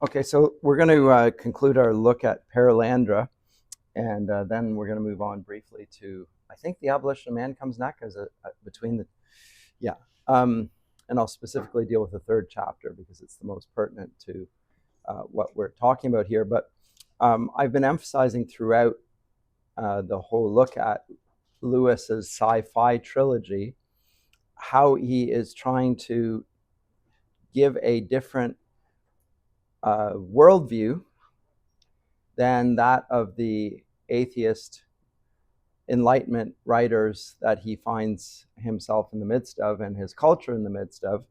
Okay, so we're going to conclude our look at Perelandra, and then we're going to move on briefly to, I think the abolition of man comes next as between the, yeah. And I'll specifically deal with the third chapter because it's the most pertinent to what we're talking about here. But I've been emphasizing throughout the whole look at Lewis's sci-fi trilogy how he is trying to give a different worldview than that of the atheist Enlightenment writers that he finds himself in the midst of and his culture in the midst of,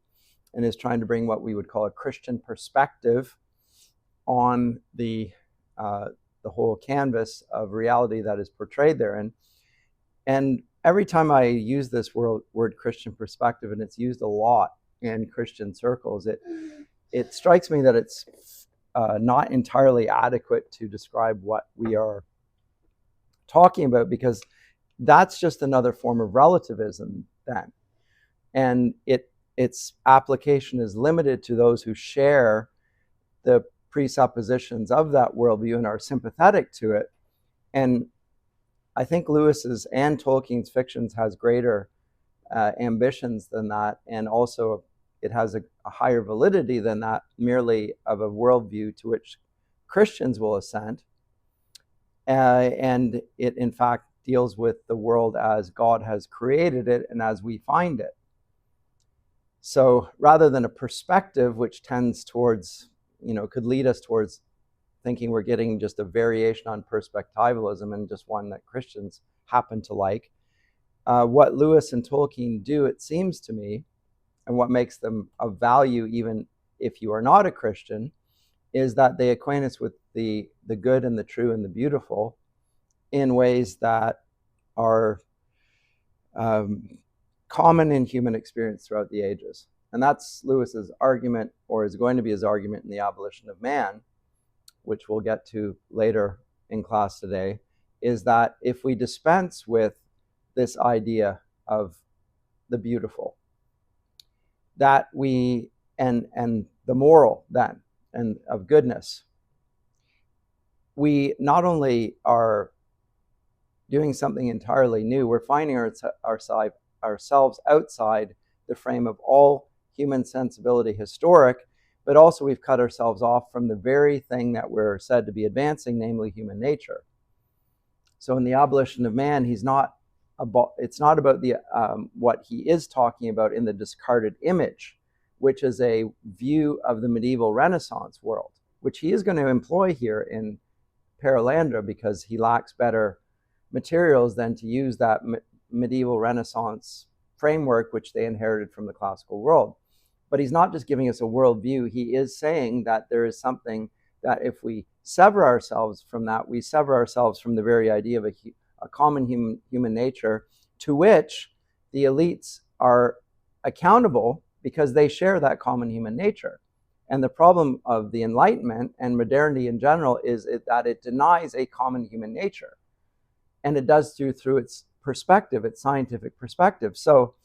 and is trying to bring what we would call a Christian perspective on the whole canvas of reality that is portrayed therein. And every time I use this word Christian perspective, and it's used a lot in Christian circles, it strikes me that it's not entirely adequate to describe what we are talking about, because that's just another form of relativism then. And its application is limited to those who share the presuppositions of that worldview and are sympathetic to it. And I think Lewis's and Tolkien's fictions has greater ambitions than that, and also it has a higher validity than that merely of a worldview to which Christians will assent. And it, in fact, deals with the world as God has created it and as we find it. So rather than a perspective which tends towards, could lead us towards thinking we're getting just a variation on perspectivalism and just one that Christians happen to like, what Lewis and Tolkien do, it seems to me, and what makes them of value even if you are not a Christian, is that they acquaint us with the good and the true and the beautiful in ways that are common in human experience throughout the ages. And that's Lewis's argument, or is going to be his argument, in The Abolition of Man, which we'll get to later in class today, is that if we dispense with this idea of the beautiful, that we, and the moral then, and of goodness, we not only are doing something entirely new, we're finding ourselves outside the frame of all human sensibility historic, but also we've cut ourselves off from the very thing that we're said to be advancing, namely human nature. So in The Abolition of Man, it's not about the what he is talking about in The Discarded Image, which is a view of the medieval Renaissance world, which he is going to employ here in Perelandra because he lacks better materials than to use that medieval Renaissance framework which they inherited from the classical world. But he's not just giving us a worldview. He is saying that there is something that if we sever ourselves from that, we sever ourselves from the very idea of a common human nature to which the elites are accountable because they share that common human nature. And the problem of the Enlightenment and modernity in general is that it denies a common human nature. And it does through its perspective, its scientific perspective. So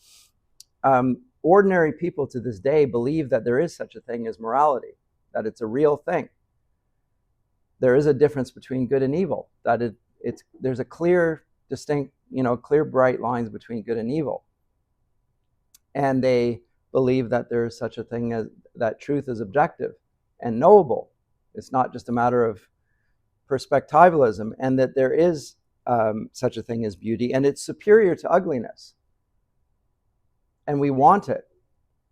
ordinary people to this day believe that there is such a thing as morality, that it's a real thing. There is a difference between good and evil, that there's a clear, distinct, clear, bright lines between good and evil. And they believe that there is such a thing as that truth is objective and knowable. It's not just a matter of perspectivalism, and that there is such a thing as beauty, and it's superior to ugliness. And we want it.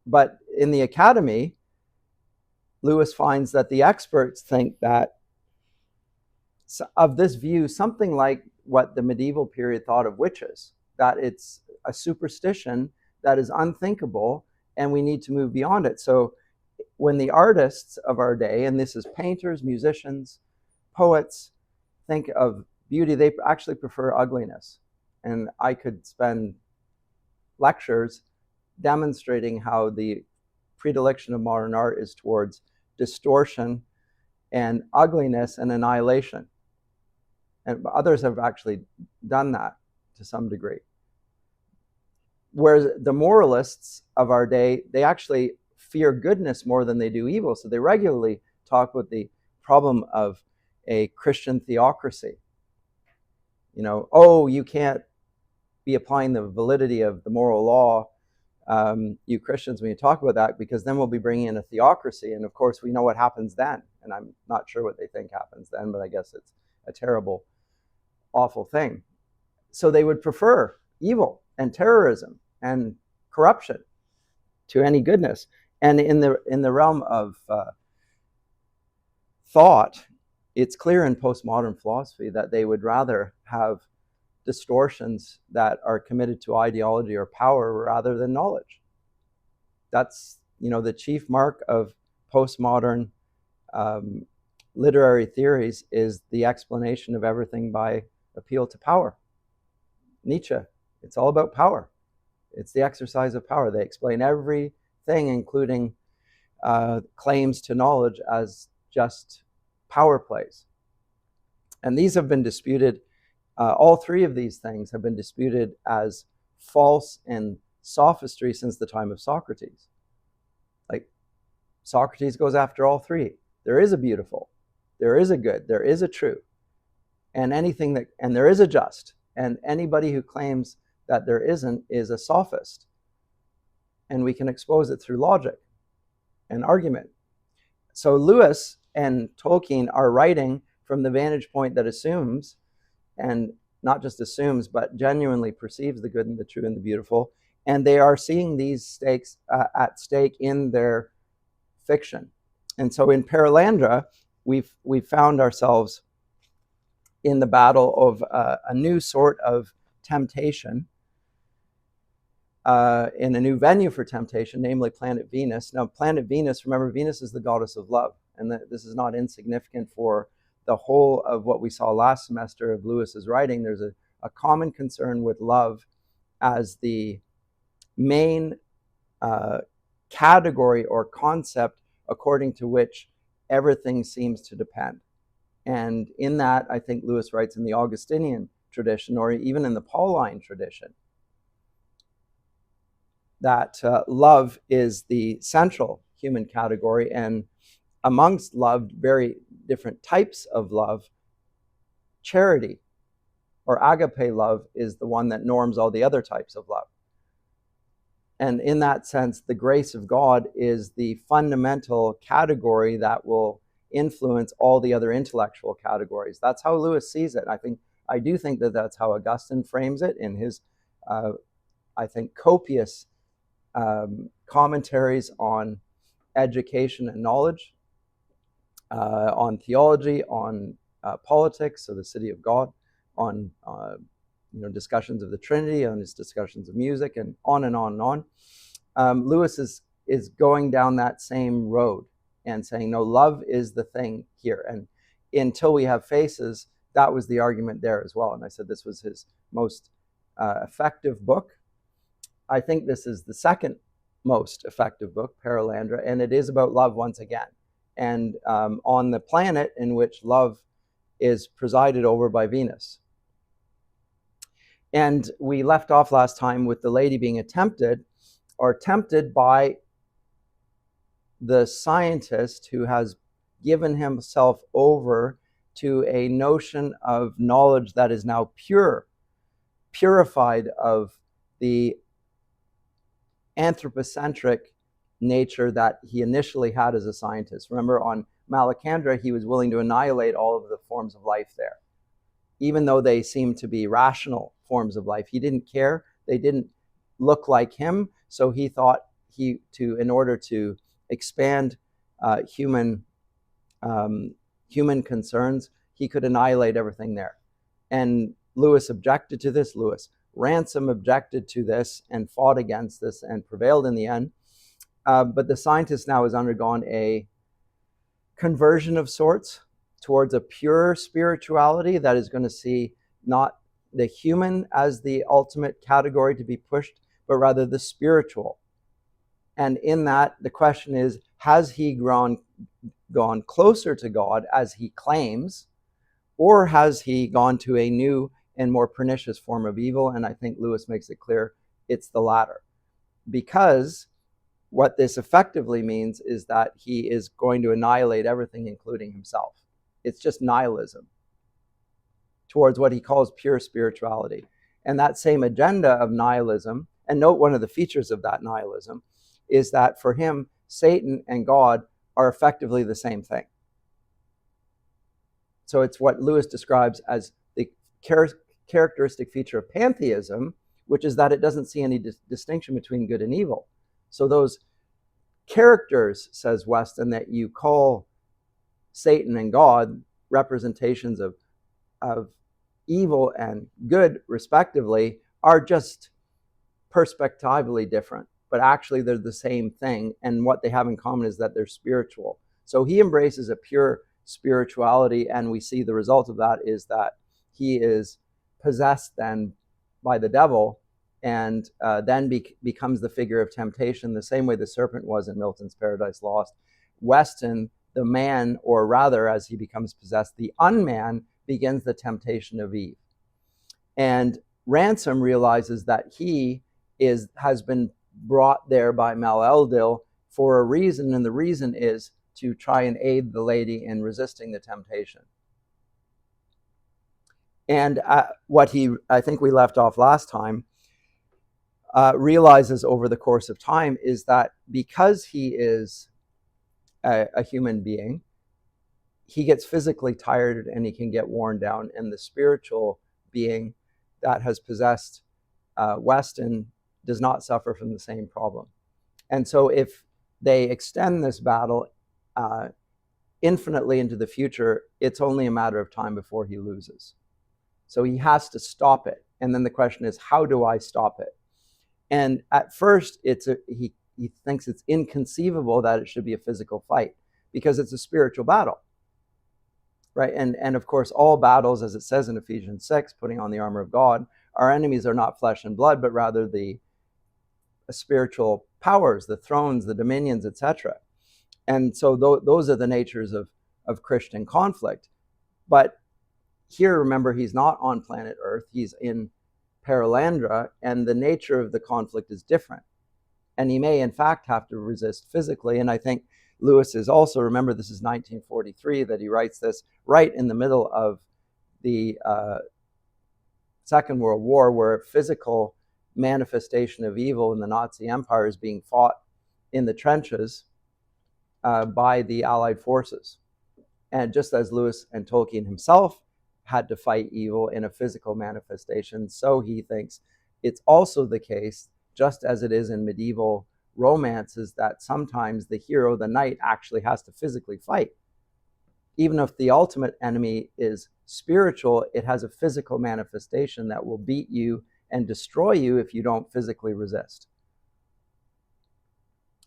But in the academy, Lewis finds that the experts think that of this view, something like what the medieval period thought of witches, that it's a superstition that is unthinkable, and we need to move beyond it. So when the artists of our day, and this is painters, musicians, poets, think of beauty, they actually prefer ugliness. And I could spend lectures demonstrating how the predilection of modern art is towards distortion and ugliness and annihilation. And others have actually done that to some degree. Whereas the moralists of our day, they actually fear goodness more than they do evil. So they regularly talk about the problem of a Christian theocracy. You can't be applying the validity of the moral law, you Christians, when you talk about that, because then we'll be bringing in a theocracy. And of course, we know what happens then. And I'm not sure what they think happens then, but I guess it's a terrible, awful thing. So they would prefer evil and terrorism and corruption to any goodness. And in the realm of thought, it's clear in postmodern philosophy that they would rather have distortions that are committed to ideology or power rather than knowledge. That's the chief mark of postmodern literary theories is the explanation of everything by appeal to power. Nietzsche, it's all about power. It's the exercise of power. They explain everything, including claims to knowledge, as just power plays. And these have been disputed. All three of these things have been disputed as false and sophistry since the time of Socrates. Like, Socrates goes after all three. There is a beautiful, there is a good, there is a true, and there is a just. And anybody who claims that there isn't is a sophist. And we can expose it through logic and argument. So Lewis and Tolkien are writing from the vantage point that assumes, and not just assumes, but genuinely perceives the good and the true and the beautiful. And they are seeing these stakes at stake in their fiction. And so in Perelandra, we've found ourselves in the battle of a new sort of temptation, in a new venue for temptation, namely planet Venus. Now, planet Venus, remember, Venus is the goddess of love. And this is not insignificant for the whole of what we saw last semester of Lewis's writing. There's a common concern with love as the main category or concept according to which everything seems to depend. And in that, I think Lewis writes in the Augustinian tradition, or even in the Pauline tradition, that love is the central human category. And amongst love, very different types of love, charity or agape love is the one that norms all the other types of love. And in that sense, the grace of God is the fundamental category that will influence all the other intellectual categories. That's how Lewis sees it. I do think that that's how Augustine frames it in his, I think, copious commentaries on education and knowledge, on theology, on politics, so the city of God, on discussions of the Trinity, on his discussions of music, and on and on and on. Lewis is going down that same road and saying, no, love is the thing here. And until we have faces, that was the argument there as well. And I said this was his most effective book. I think this is the second most effective book, Perelandra, and it is about love once again. And on the planet in which love is presided over by Venus. And we left off last time with the lady being tempted by the scientist who has given himself over to a notion of knowledge that is now purified of the anthropocentric nature that he initially had as a scientist. Remember, on Maleldil, he was willing to annihilate all of the forms of life there, even though they seemed to be rational forms of life. He didn't care. They didn't look like him, so he thought in order to expand human concerns, he could annihilate everything there. And Lewis objected to this. Ransom objected to this and fought against this and prevailed in the end. But the scientist now has undergone a conversion of sorts towards a pure spirituality that is going to see not the human as the ultimate category to be pushed, but rather the spiritual. And in that, the question is, has he gone closer to God as he claims, or has he gone to a new and more pernicious form of evil? And I think Lewis makes it clear it's the latter. Because what this effectively means is that he is going to annihilate everything, including himself. It's just nihilism towards what he calls pure spirituality. And that same agenda of nihilism, and note one of the features of that nihilism, is that for him, Satan and God are effectively the same thing. So it's what Lewis describes as the characteristic feature of pantheism, which is that it doesn't see any distinction between good and evil. So those characters, says Weston, that you call Satan and God, representations of evil and good, respectively, are just perspectively different, but actually they're the same thing. And what they have in common is that they're spiritual. So he embraces a pure spirituality, and we see the result of that is that he is possessed then by the devil, and then becomes the figure of temptation, the same way the serpent was in Milton's Paradise Lost. Weston, the man, or rather, as he becomes possessed, the unman, begins the temptation of Eve. And Ransom realizes that he has been brought there by Maleldil for a reason, and the reason is to try and aid the lady in resisting the temptation. And what I think we left off last time, realizes over the course of time is that because he is a human being, he gets physically tired and he can get worn down, and the spiritual being that has possessed Weston does not suffer from the same problem. And so if they extend this battle infinitely into the future, it's only a matter of time before he loses. So he has to stop it. And then the question is, how do I stop it? And at first, he thinks it's inconceivable that it should be a physical fight because it's a spiritual battle. Right? And of course, all battles, as it says in Ephesians 6, putting on the armor of God, our enemies are not flesh and blood, but rather the spiritual powers, the thrones, the dominions, etc. And so those are the natures of Christian conflict. But here, remember, he's not on planet Earth. He's in Perelandra, and the nature of the conflict is different. And he may, in fact, have to resist physically. And I think Lewis is also, remember, this is 1943 that he writes this, right in the middle of the Second World War, where physical manifestation of evil in the Nazi Empire is being fought in the trenches by the Allied forces. And just as Lewis and Tolkien himself had to fight evil in a physical manifestation, so he thinks it's also the case, just as it is in medieval romances, that sometimes the hero, the knight, actually has to physically fight. Even if the ultimate enemy is spiritual, it has a physical manifestation that will beat you and destroy you if you don't physically resist.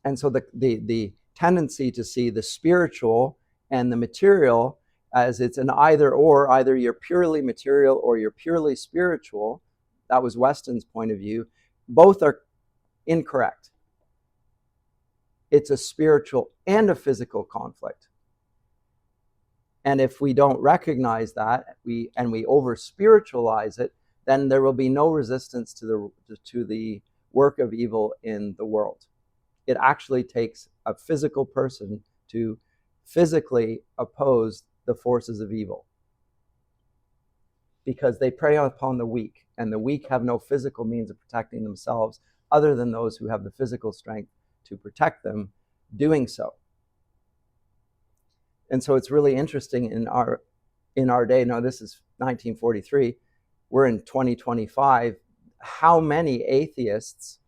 And so the tendency to see the spiritual and the material as it's an either or, either you're purely material or you're purely spiritual, that was Weston's point of view, both are incorrect. It's a spiritual and a physical conflict. And if we don't recognize that, we over spiritualize it, then there will be no resistance to the work of evil in the world. It actually takes a physical person to physically oppose the forces of evil, because they prey upon the weak, and the weak have no physical means of protecting themselves other than those who have the physical strength to protect them doing so. And so it's really interesting in our day, now this is 1943, we're in 2025, how many atheists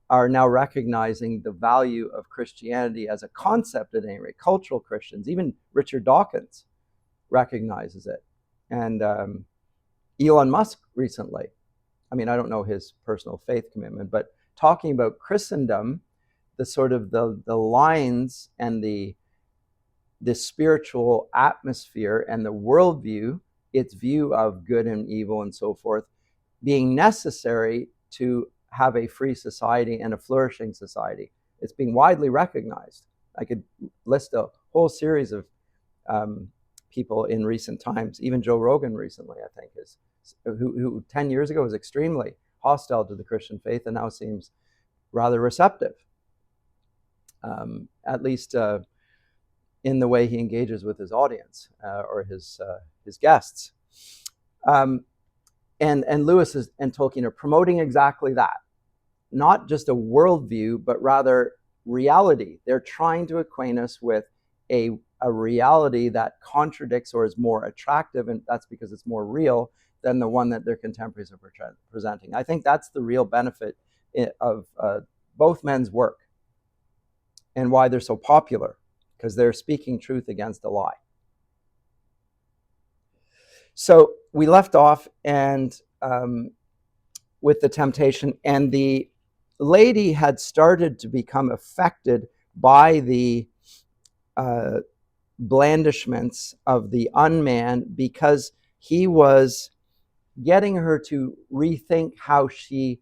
are now recognizing the value of Christianity as a concept at any rate. Cultural Christians, even Richard Dawkins recognizes it. And Elon Musk recently, I mean, I don't know his personal faith commitment, but talking about Christendom, the sort of the lines and the spiritual atmosphere and the worldview, its view of good and evil and so forth, being necessary to have a free society and a flourishing society. It's being widely recognized. I could list a whole series of people in recent times, even Joe Rogan recently, I think, who 10 years ago was extremely hostile to the Christian faith and now seems rather receptive. at least in the way he engages with his audience or his guests. And Lewis and Tolkien are promoting exactly that. Not just a worldview, but rather reality. They're trying to acquaint us with a reality that contradicts or is more attractive, and that's because it's more real than the one that their contemporaries are presenting. I think that's the real benefit of both men's work and why they're so popular, because they're speaking truth against a lie. So we left off and with the temptation, and the lady had started to become affected by the blandishments of the unman, because he was getting her to rethink how she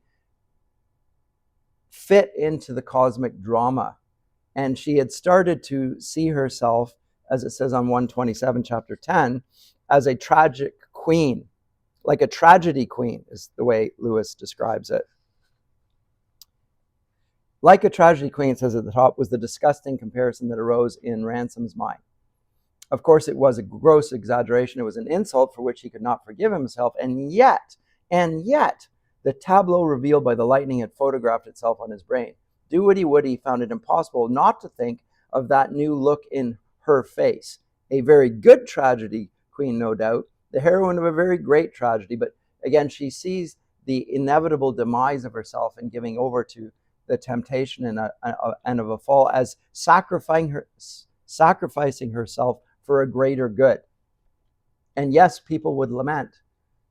fit into the cosmic drama. And she had started to see herself, as it says on 127, chapter 10, as a tragic queen, like a tragedy queen is the way Lewis describes it. Like a tragedy queen, it says at the top, was the disgusting comparison that arose in Ransom's mind. Of course, it was a gross exaggeration. It was an insult for which he could not forgive himself. And yet, the tableau revealed by the lightning had photographed itself on his brain. Do what he would, he found it impossible not to think of that new look in her face. A very good tragedy queen, no doubt, the heroine of a very great tragedy. But again, she sees the inevitable demise of herself and giving over to the temptation and of a fall as sacrificing herself for a greater good. And yes, people would lament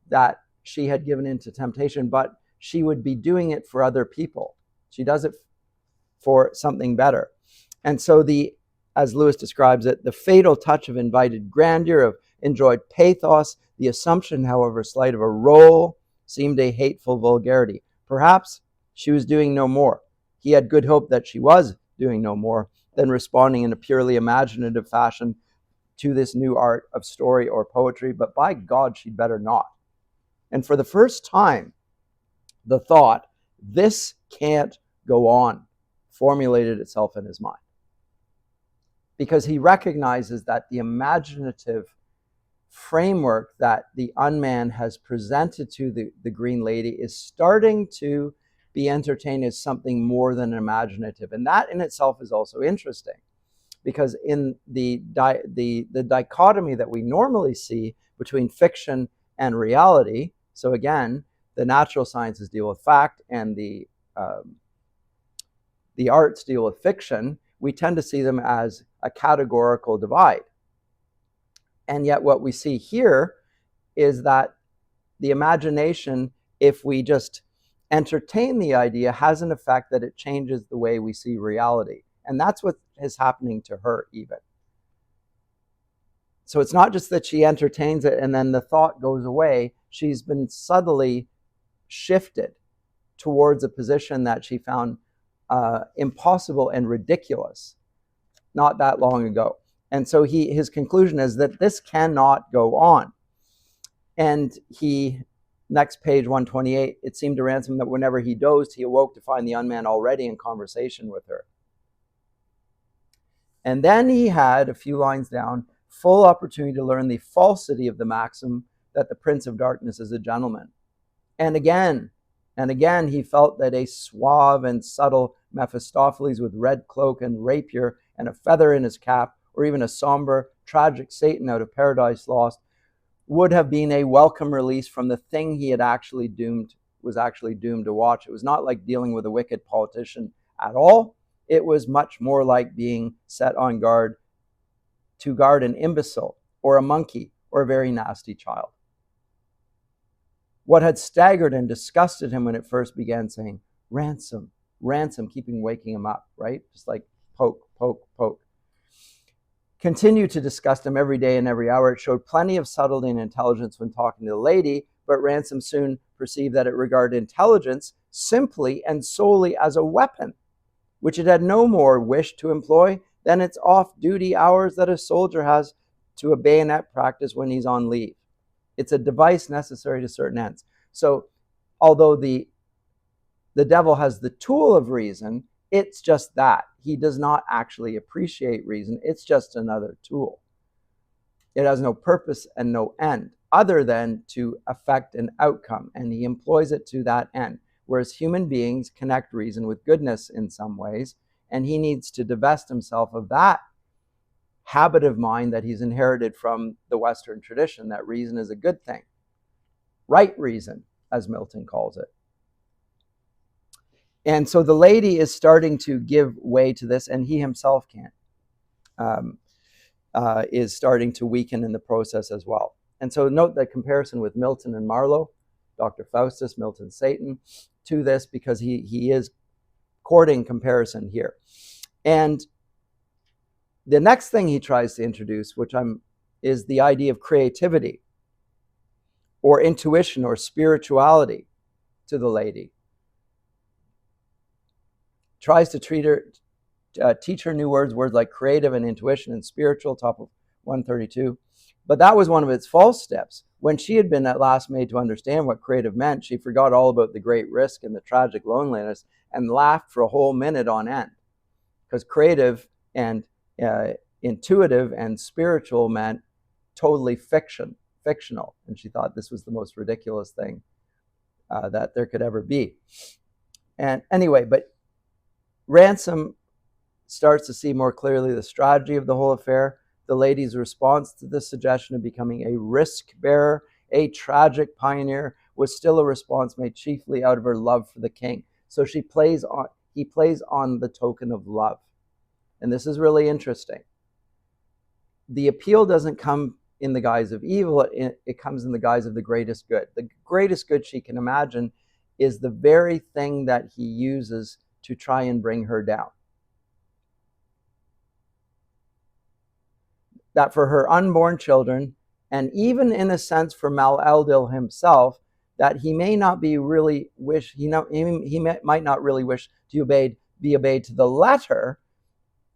that she had given into temptation, but she would be doing it for other people. She does it for something better. And so as Lewis describes it, the fatal touch of invited grandeur, of enjoyed pathos, the assumption, however slight, of a role, seemed a hateful vulgarity. Perhaps she was doing no more. He had good hope that she was doing no more than responding in a purely imaginative fashion to this new art of story or poetry, but by God, she'd better not. And for the first time, the thought, this can't go on, formulated itself in his mind. Because he recognizes that the imaginative framework that the unman has presented to the Green Lady is starting to be entertained as something more than imaginative. And that in itself is also interesting, because in the dichotomy that we normally see between fiction and reality, so again, the natural sciences deal with fact and the arts deal with fiction, we tend to see them as a categorical divide. And yet what we see here is that the imagination, if we just entertain the idea, has an effect that it changes the way we see reality. And that's what is happening to her even. So it's not just that she entertains it and then the thought goes away. She's been subtly shifted towards a position that she found impossible and ridiculous not that long ago. And so his conclusion is that this cannot go on. And next page 128, it seemed to Ransom that whenever he dozed, he awoke to find the unman already in conversation with her. And then he had, a few lines down, full opportunity to learn the falsity of the maxim that the Prince of Darkness is a gentleman. And again, he felt that a suave and subtle Mephistopheles with red cloak and rapier and a feather in his cap, or even a somber, tragic Satan out of Paradise Lost, would have been a welcome release from the thing he was actually doomed to watch. It was not like dealing with a wicked politician at all. It was much more like being set on guard to guard an imbecile or a monkey or a very nasty child. What had staggered and disgusted him when it first began, saying, "Ransom, Ransom," keeping waking him up, right? Just like poke, poke, poke. Continued to disgust him every day and every hour. It showed plenty of subtlety and intelligence when talking to the lady, but Ransom soon perceived that it regarded intelligence simply and solely as a weapon, which it had no more wish to employ than its off-duty hours that a soldier has to a bayonet practice when he's on leave. It's a device necessary to certain ends. So although the devil has the tool of reason, it's just that. He does not actually appreciate reason. It's just another tool. It has no purpose and no end other than to affect an outcome, and he employs it to that end. Whereas human beings connect reason with goodness in some ways, and he needs to divest himself of that habit of mind that he's inherited from the Western tradition, that reason is a good thing. Right reason, as Milton calls it. And so the lady is starting to give way to this, and he himself can't. Is starting to weaken in the process as well. And so note that comparison with Milton and Marlowe, Dr. Faustus, Milton, Satan, to this, because he is courting comparison here. And the next thing he tries to introduce, is the idea of creativity or intuition or spirituality to the lady. Tries to teach her new words like creative and intuition and spiritual, top of 132. But that was one of its false steps. When she had been at last made to understand what creative meant, she forgot all about the great risk and the tragic loneliness and laughed for a whole minute on end. Because creative and intuitive and spiritual meant totally fictional. And she thought this was the most ridiculous thing that there could ever be. And anyway, but Ransom starts to see more clearly the strategy of the whole affair. The lady's response to the suggestion of becoming a risk bearer, a tragic pioneer, was still a response made chiefly out of her love for the king. So he plays on the token of love. And this is really interesting. The appeal doesn't come in the guise of evil, it comes in the guise of the greatest good. The greatest good she can imagine is the very thing that he uses to try and bring her down. That for her unborn children, and even in a sense for Maleldil himself, that he may not be really wish, he might not really wish to be obeyed to the letter,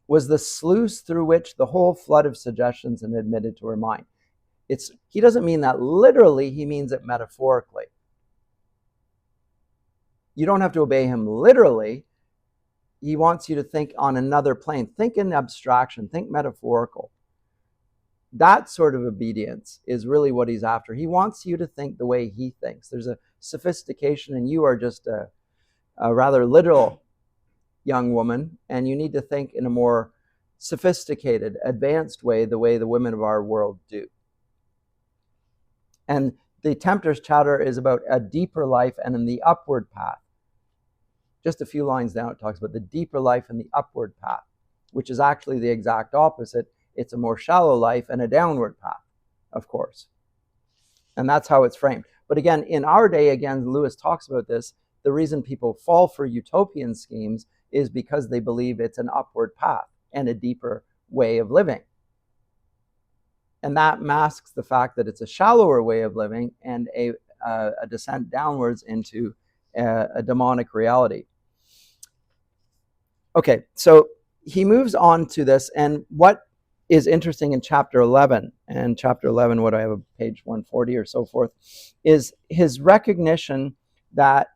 was the sluice through which the whole flood of suggestions had admitted to her mind. He doesn't mean that literally, he means it metaphorically. You don't have to obey him literally. He wants you to think on another plane. Think in abstraction, think metaphorical. That sort of obedience is really what he's after. He wants you to think the way he thinks. There's a sophistication, and you are just a rather literal young woman, and you need to think in a more sophisticated, advanced way, the way the women of our world do. And the tempter's chatter is about a deeper life and in the upward path. Just a few lines down, it talks about the deeper life and the upward path, which is actually the exact opposite. It's a more shallow life and a downward path, of course. And that's how it's framed. But again, in our day, again, Lewis talks about this, the reason people fall for utopian schemes is because they believe it's an upward path and a deeper way of living. And that masks the fact that it's a shallower way of living and a descent downwards into a demonic reality. Okay, so he moves on to this, and what is interesting in chapter 11, and chapter 11, what do I have, page 140 or so forth, is his recognition that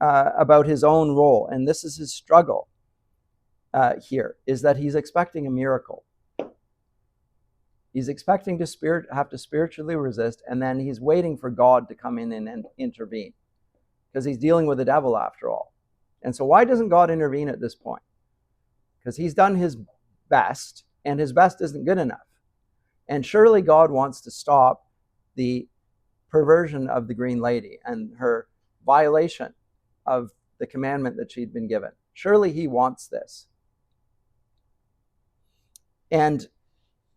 about his own role, and this is his struggle here, is that he's expecting a miracle. He's expecting to have to spiritually resist, and then he's waiting for God to come in and intervene, because he's dealing with the devil after all. And so why doesn't God intervene at this point? Because he's done his best, and his best isn't good enough. And surely God wants to stop the perversion of the Green Lady and her violation of the commandment that she'd been given. Surely he wants this. And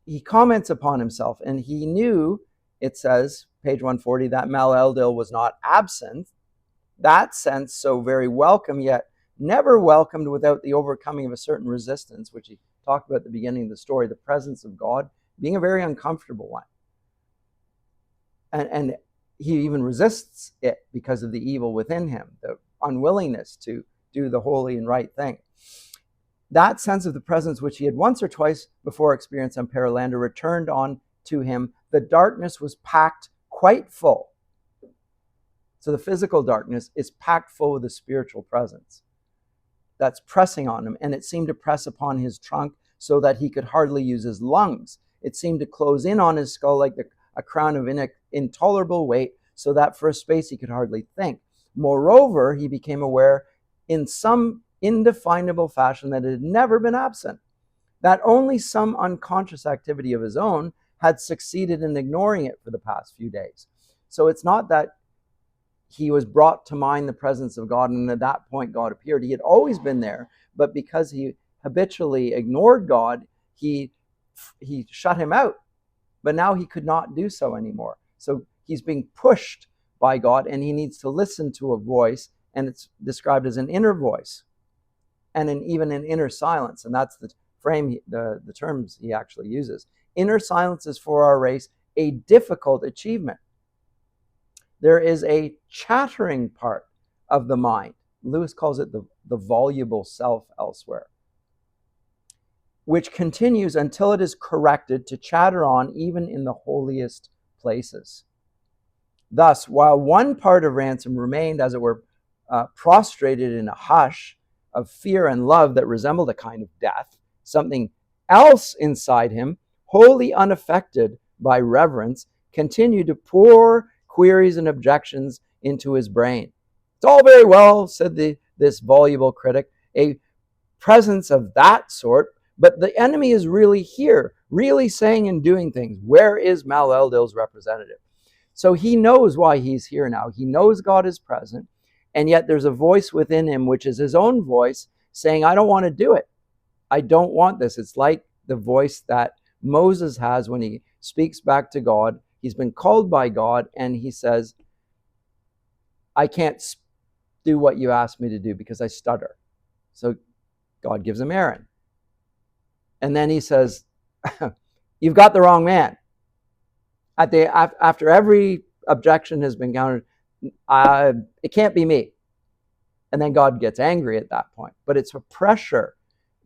he comments upon himself, and he knew, it says, page 140, that Maleldil was not absent. That sense so very welcome, yet never welcomed without the overcoming of a certain resistance, which he talked about at the beginning of the story, the presence of God being a very uncomfortable one. And he even resists it because of the evil within him, the unwillingness to do the holy and right thing. That sense of the presence which he had once or twice before experienced on Perelandra returned on to him. The darkness was packed quite full. So the physical darkness is packed full with the spiritual presence. that's pressing on him, and it seemed to press upon his trunk so that he could hardly use his lungs. It seemed to close in on his skull like a crown of intolerable weight, so that for a space he could hardly think. Moreover, he became aware in some indefinable fashion that it had never been absent, that only some unconscious activity of his own had succeeded in ignoring it for the past few days. So it's not that he was brought to mind the presence of God, and at that point God appeared. He had always been there, but because he habitually ignored God, he shut him out. But now he could not do so anymore. So he's being pushed by God, and he needs to listen to a voice, and it's described as an inner voice, and even an inner silence, and that's the frame, the terms he actually uses. Inner silence is for our race a difficult achievement. There is a chattering part of the mind. Lewis calls it the voluble self elsewhere, which continues until it is corrected to chatter on even in the holiest places. Thus, while one part of Ransom remained, as it were, prostrated in a hush of fear and love that resembled a kind of death, something else inside him, wholly unaffected by reverence, continued to pour queries and objections into his brain. It's all very well, said this voluble critic, a presence of that sort, but the enemy is really here, really saying and doing things. Where is Maleldil's representative? So he knows why he's here now. He knows God is present, and yet there's a voice within him, which is his own voice, saying, I don't want to do it. I don't want this. It's like the voice that Moses has when he speaks back to God. He's been called by God, and he says, I can't do what you asked me to do because I stutter. So God gives him Aaron. And then he says, you've got the wrong man. After every objection has been countered, it can't be me. And then God gets angry at that point. But it's a pressure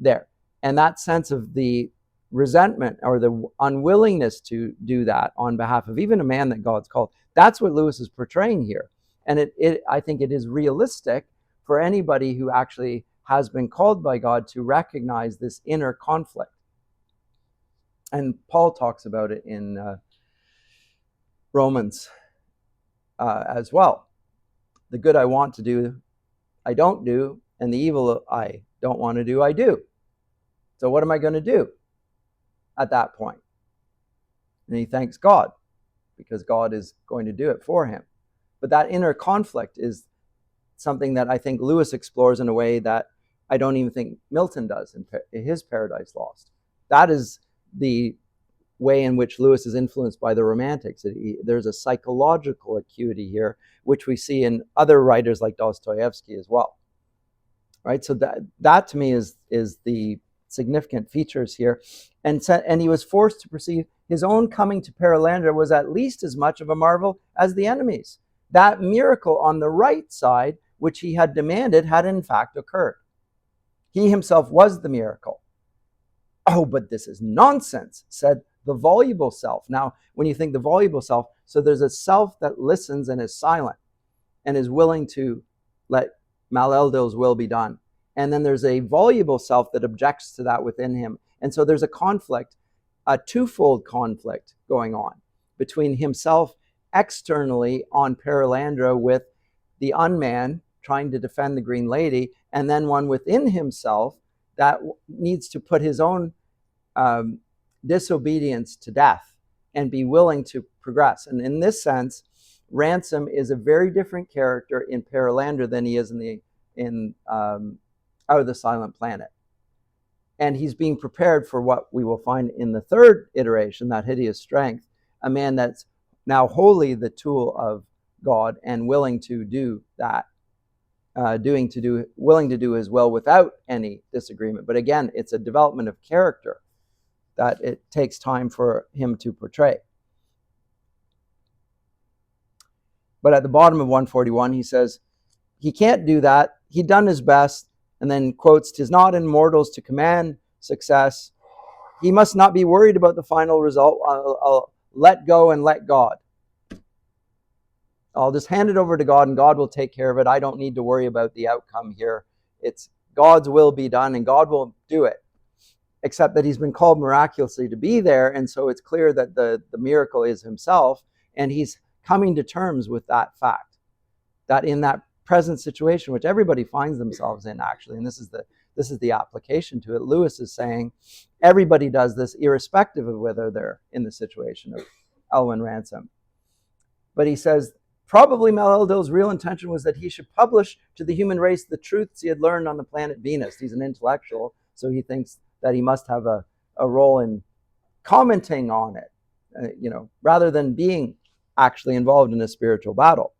there. And that sense of the resentment or the unwillingness to do that on behalf of even a man that God's called, that's what Lewis is portraying here. And I think it is realistic for anybody who actually has been called by God to recognize this inner conflict. And Paul talks about it in Romans as well. The good I want to do, I don't do, and the evil I don't want to do, I do. So what am I going to do at that point? And he thanks God because God is going to do it for him. But that inner conflict is something that I think Lewis explores in a way that I don't even think Milton does in his Paradise Lost. That is the way in which Lewis is influenced by the Romantics. There's a psychological acuity here, which we see in other writers like Dostoevsky as well. Right? So that to me is the significant features here. And he was forced to perceive his own coming to Perelandra was at least as much of a marvel as the enemy's. That miracle on the right side, which he had demanded, had in fact occurred. He himself was the miracle. Oh, but this is nonsense, said the voluble self. Now, when you think the voluble self, so there's a self that listens and is silent and is willing to let Maleldil's will be done. And then there's a voluble self that objects to that within him. And so there's a conflict, a twofold conflict going on between himself externally on Perelandra with the unman trying to defend the Green Lady, and then one within himself that needs to put his own disobedience to death and be willing to progress. And in this sense, Ransom is a very different character in Perelandra than he is in Out of the Silent Planet. And he's being prepared for what we will find in the third iteration, that hideous strength, a man that's now wholly the tool of God and willing to do that, willing to do his will without any disagreement. But again, it's a development of character that it takes time for him to portray. But at the bottom of 141, he says, he can't do that. He'd done his best, and then quotes, "'Tis not in mortals to command success. He must not be worried about the final result. I'll let go and let God. I'll just hand it over to God, and God will take care of it. I don't need to worry about the outcome here. It's God's will be done and God will do it, except that he's been called miraculously to be there. And so it's clear that the miracle is himself, and he's coming to terms with that fact, that in that present situation, which everybody finds themselves in actually, and this is the application to it, Lewis is saying everybody does this irrespective of whether they're in the situation of Elwyn Ransom. But he says probably Maleldil's real intention was that he should publish to the human race the truths he had learned on the planet Venus. He's an intellectual, so he thinks that he must have a role in commenting on it, rather than being actually involved in a spiritual battle.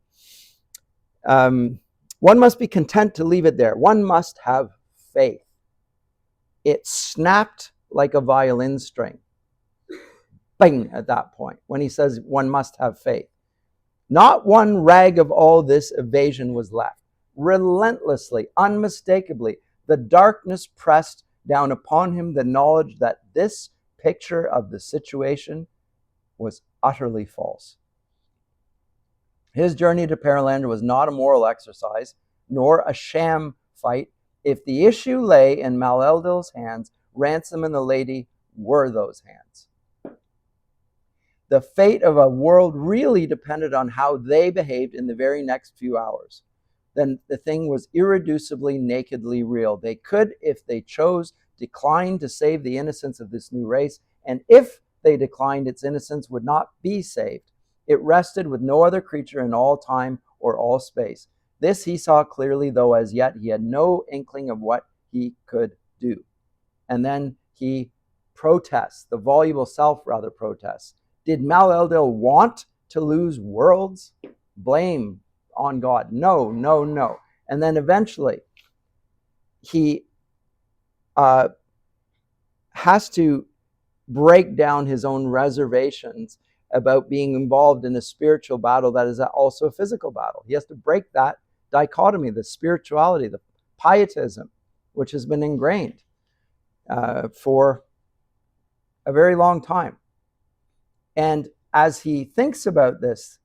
One must be content to leave it there. One must have faith. It snapped like a violin string. Bing, at that point, when he says one must have faith. Not one rag of all this evasion was left. Relentlessly, unmistakably, the darkness pressed down upon him the knowledge that this picture of the situation was utterly false. His journey to Perelandra was not a moral exercise, nor a sham fight. If the issue lay in Maleldil's hands, Ransom and the lady were those hands. The fate of a world really depended on how they behaved in the very next few hours. Then the thing was irreducibly, nakedly real. They could, if they chose, decline to save the innocence of this new race, and if they declined, its innocence would not be saved. It rested with no other creature in all time or all space. This he saw clearly, though as yet he had no inkling of what he could do. And then he protests, the voluble self rather protests. Did Maleldil want to lose worlds? Blame on God. No, no, no. And then eventually he has to break down his own reservations about being involved in a spiritual battle that is also a physical battle. He has to break that dichotomy, the spirituality, the pietism, which has been ingrained for a very long time. And as he thinks about this,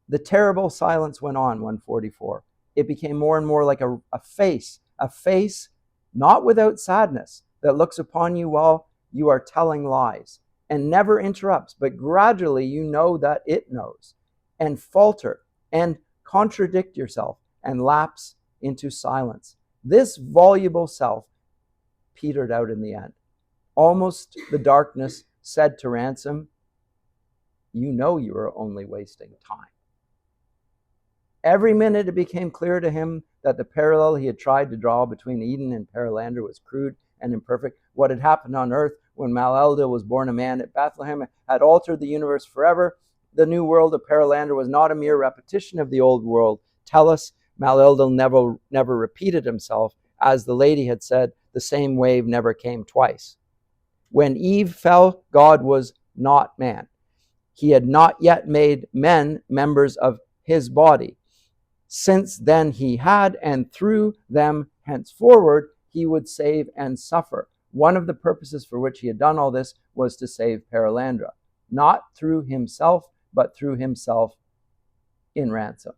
the terrible silence went on, 144. It became more and more like a face not without sadness, that looks upon you while you are telling lies and never interrupts, but gradually you know that it knows, and falter and contradict yourself and lapse into silence. This voluble self petered out in the end. Almost the darkness said to Ransom, you know you are only wasting time. Every minute it became clear to him that the parallel he had tried to draw between Eden and Perelandra was crude and imperfect. What had happened on earth when Maleldil was born a man at Bethlehem had altered the universe forever. The new world of Perelandra was not a mere repetition of the old world. Tellus, Maleldil never repeated himself. As the lady had said, the same wave never came twice. When Eve fell, God was not man. He had not yet made men members of his body. Since then he had, and through them henceforward, he would save and suffer. One of the purposes for which he had done all this was to save Perelandra, not through himself, but through himself in Ransom.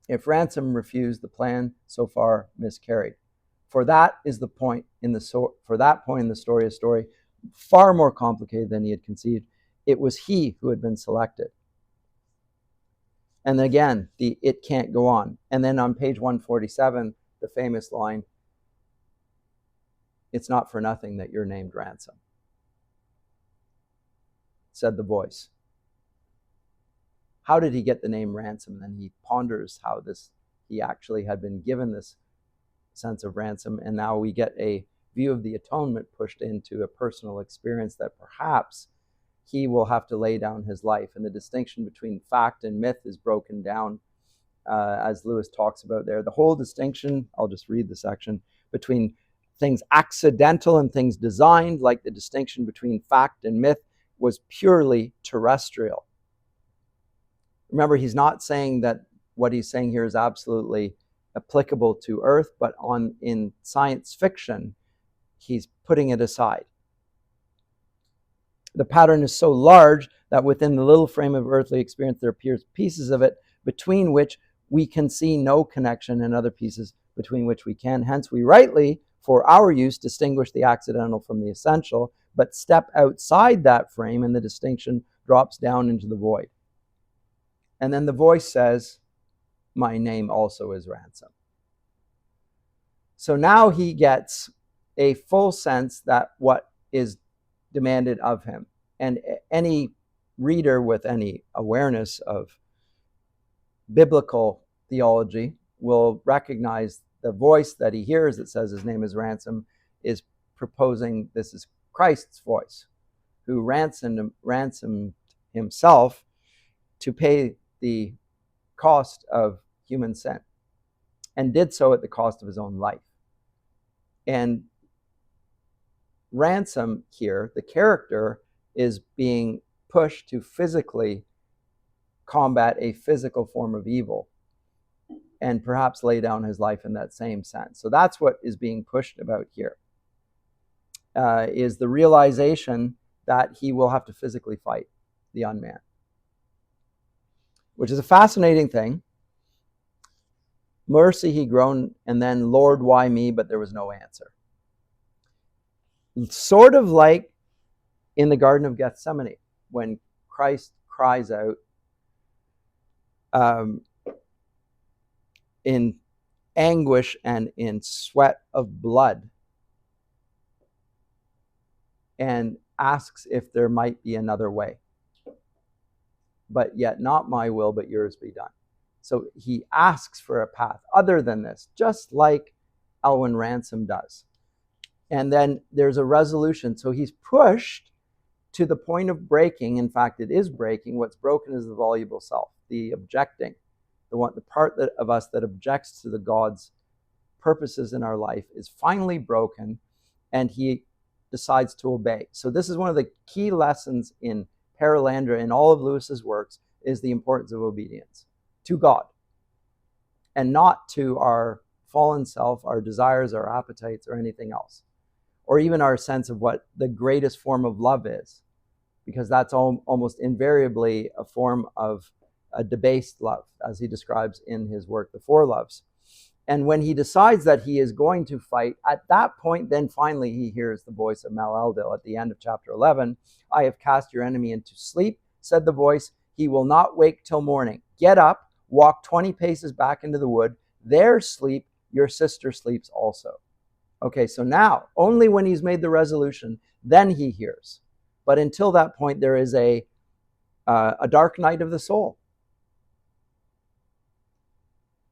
If Ransom refused, the plan so far miscarried. For that is the point in the story, a story far more complicated than he had conceived. It was he who had been selected. And again, it can't go on. And then on page 147, the famous line, it's not for nothing that you're named Ransom, said the voice. How did he get the name Ransom? And then he ponders how he actually had been given this sense of ransom, and now we get a view of the atonement pushed into a personal experience that perhaps he will have to lay down his life. And the distinction between fact and myth is broken down, as Lewis talks about there. The whole distinction, I'll just read the section, between things accidental and things designed, like the distinction between fact and myth, was purely terrestrial. Remember, he's not saying that what he's saying here is absolutely applicable to Earth, but in science fiction, he's putting it aside. The pattern is so large that within the little frame of earthly experience, there appears pieces of it between which we can see no connection in other pieces between which we can. Hence, we rightly, for our use, distinguish the accidental from the essential, but step outside that frame and the distinction drops down into the void. And then the voice says, my name also is Ransom. So now he gets a full sense that what is demanded of him. And any reader with any awareness of biblical theology will recognize the voice that he hears that says his name is Ransom is proposing this is Christ's voice, who ransomed himself to pay the cost of human sin, and did so at the cost of his own life. And Ransom here, the character, is being pushed to physically combat a physical form of evil and perhaps lay down his life in that same sense. So that's what is being pushed about here, is the realization that he will have to physically fight the unman, which is a fascinating thing. Mercy, he groaned, and then, Lord, why me? But there was no answer. Sort of like in the Garden of Gethsemane, when Christ cries out in anguish and in sweat of blood and asks if there might be another way. But yet not my will, but yours be done. So he asks for a path other than this, just like Elwin Ransom does. And then there's a resolution. So he's pushed to the point of breaking. In fact, it is breaking. What's broken is the voluble self, the objecting, the part of us that objects to the God's purposes in our life is finally broken, and he decides to obey. So this is one of the key lessons in Perelandra, in all of Lewis's works, is the importance of obedience to God and not to our fallen self, our desires, our appetites, or anything else, or even our sense of what the greatest form of love is, because that's almost invariably a form of a debased love, as he describes in his work, The Four Loves. And when he decides that he is going to fight, at that point, then finally he hears the voice of Maleldil at the end of chapter 11. I have cast your enemy into sleep, said the voice. He will not wake till morning. Get up, walk 20 paces back into the wood. There sleep, your sister sleeps also. Okay, so now, only when he's made the resolution, then he hears. But until that point, there is a dark night of the soul.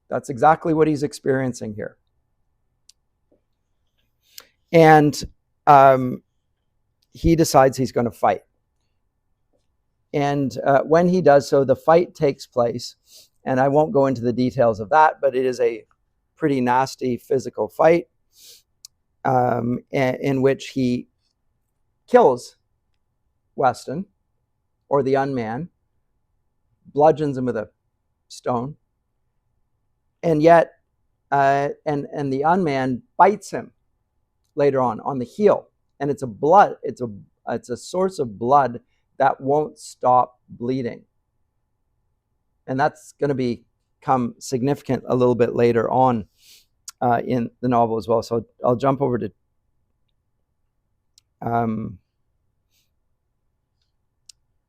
That's exactly what he's experiencing here. And he decides he's going to fight. And when he does so, the fight takes place. And I won't go into the details of that, but it is a pretty nasty physical fight in which he kills Weston, or the unman, bludgeons him with a stone. And yet, and the unman bites him later on the heel, and it's a source of blood that won't stop bleeding, and that's going to become significant a little bit later on in the novel as well. So I'll jump over to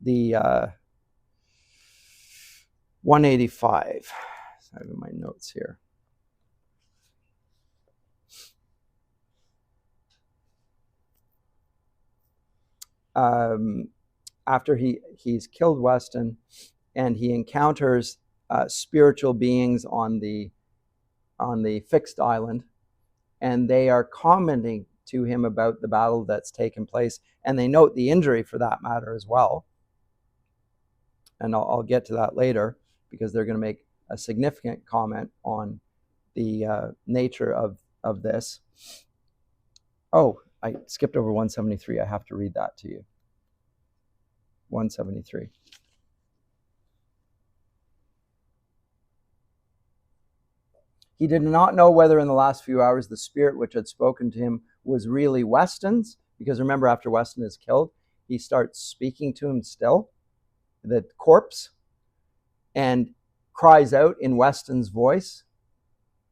the 185. I have in my notes here. After he's killed Weston, and he encounters spiritual beings on the fixed island, and they are commenting to him about the battle that's taken place, and they note the injury for that matter as well. And I'll get to that later, because they're going to make a significant comment on the nature of this. Oh, I skipped over 173. I have to read that to you. 173. He did not know whether in the last few hours the spirit which had spoken to him was really Weston's, because remember, after Weston is killed, he starts speaking to him still, the corpse, and cries out in Weston's voice.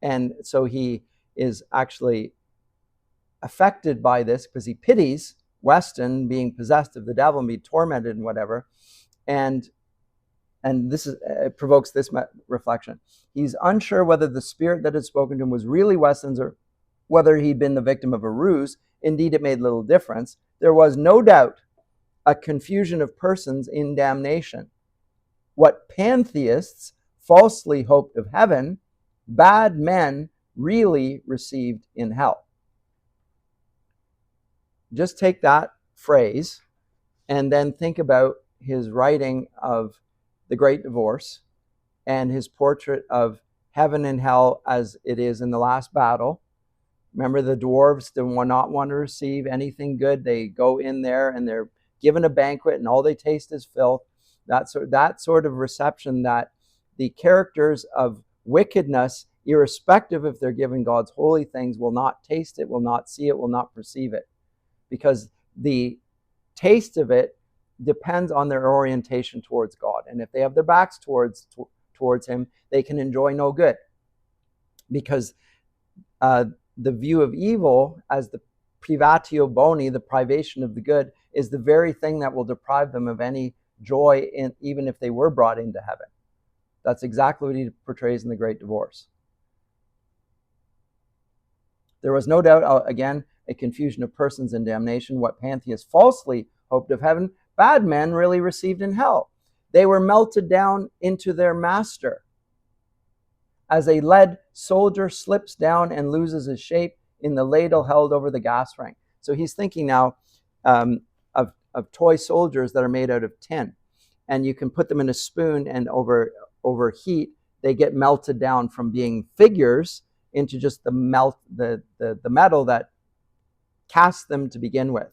And so he is actually affected by this because he pities Weston being possessed of the devil and being tormented and whatever. And this is, it provokes this reflection. He's unsure whether the spirit that had spoken to him was really Weston's or whether he'd been the victim of a ruse. Indeed, it made little difference. There was no doubt a confusion of persons in damnation. What pantheists falsely hoped of heaven, bad men really received in hell. Just take that phrase and then think about his writing of The Great Divorce and his portrait of heaven and hell as it is in the last battle. Remember, the dwarves do not want to receive anything good. They go in there and they're given a banquet and all they taste is filth. That sort of reception that the characters of wickedness, irrespective if they're given God's holy things, will not taste it, will not see it, will not perceive it. Because the taste of it depends on their orientation towards God. And if they have their backs towards him, they can enjoy no good. Because the view of evil as the privatio boni, the privation of the good, is the very thing that will deprive them of any joy, even if they were brought into heaven. That's exactly what he portrays in The Great Divorce. There was no doubt, again, a confusion of persons in damnation. What pantheists falsely hoped of heaven, bad men really received in hell. They were melted down into their master. As a lead soldier slips down and loses his shape in the ladle held over the gas ring. So he's thinking now of toy soldiers that are made out of tin. And you can put them in a spoon and over heat, they get melted down from being figures into just the metal that casts them to begin with.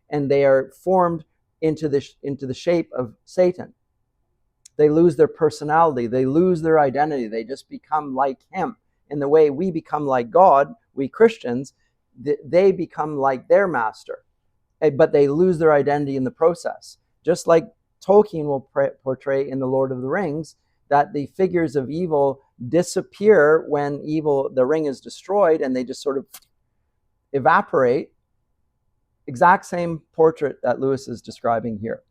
And they are formed into the shape of Satan. They lose their personality. They lose their identity. They just become like him. In the way we become like God, we Christians, they become like their master. But they lose their identity in the process. Just like Tolkien will portray in The Lord of the Rings, that the figures of evil disappear when the ring is destroyed, and they just sort of evaporate. Exact same portrait that Lewis is describing here.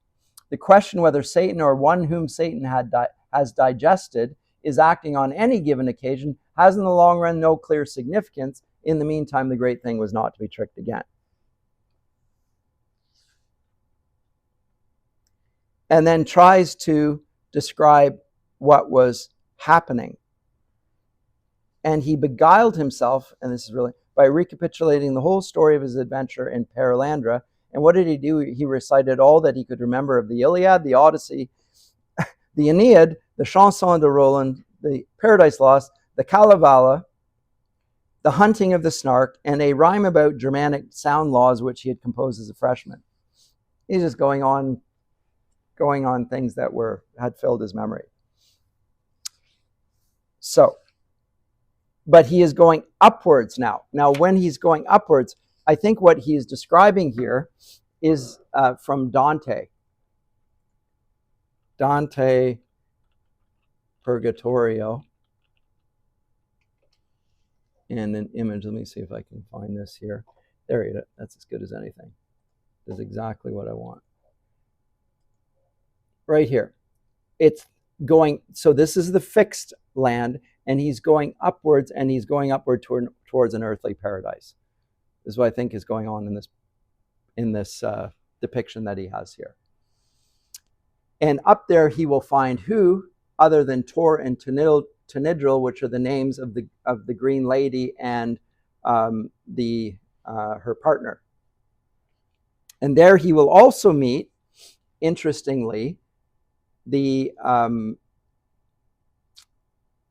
The question whether Satan or one whom Satan has digested is acting on any given occasion has in the long run no clear significance. In the meantime, the great thing was not to be tricked again. And then tries to describe what was happening. And he beguiled himself, and this is really, by recapitulating the whole story of his adventure in Perelandra. And what did he do? He recited all that he could remember of the Iliad, the Odyssey, the Aeneid, the Chanson de Roland, the Paradise Lost, the Kalevala, the Hunting of the Snark, and a rhyme about Germanic sound laws which he had composed as a freshman. He's just going on things that had filled his memory. So, but he is going upwards now. Now, when he's going upwards, I think what he is describing here is from Dante. Dante, Purgatorio. And an image, let me see if I can find this here. There you go, that's as good as anything. That's exactly what I want. Right here. It's going, so this is the fixed land, and he's going upwards, and he's going upward towards an earthly paradise. This is what I think is going on in this depiction that he has here. And up there he will find who, other than Tor and Tanidril, which are the names of the Green Lady and her partner. And there he will also meet, interestingly, the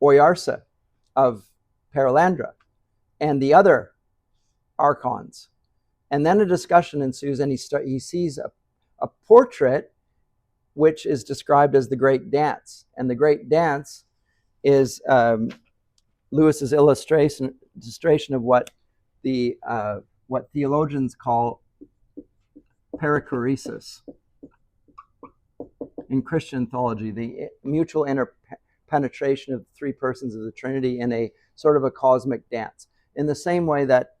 Oyarsa of Perelandra and the other archons. And then a discussion ensues, and he sees a portrait which is described as the Great Dance. And the Great Dance is Lewis's illustration of what theologians call perichoresis in Christian theology, the mutual penetration of the three persons of the Trinity in a sort of a cosmic dance, in the same way that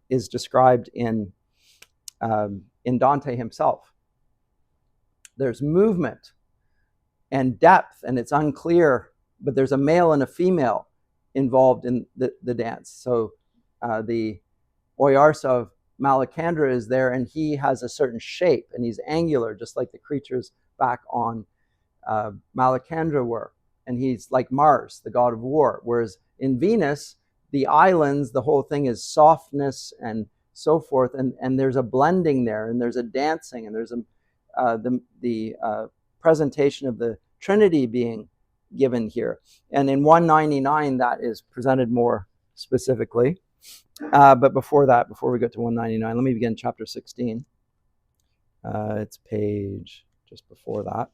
is described in Dante himself. There's movement and depth, and it's unclear, but there's a male and a female involved in the dance. So the Oyarsa of Maleldil is there, and he has a certain shape, and he's angular, just like the creatures back on Maleldil were. And he's like Mars, the god of war. Whereas in Venus, the islands, the whole thing is softness and so forth, and there's a blending there, and there's a dancing, and there's the presentation of the Trinity being given here. And in 199, that is presented more specifically. But before that, before we get to 199, let me begin chapter 16. It's page just before that.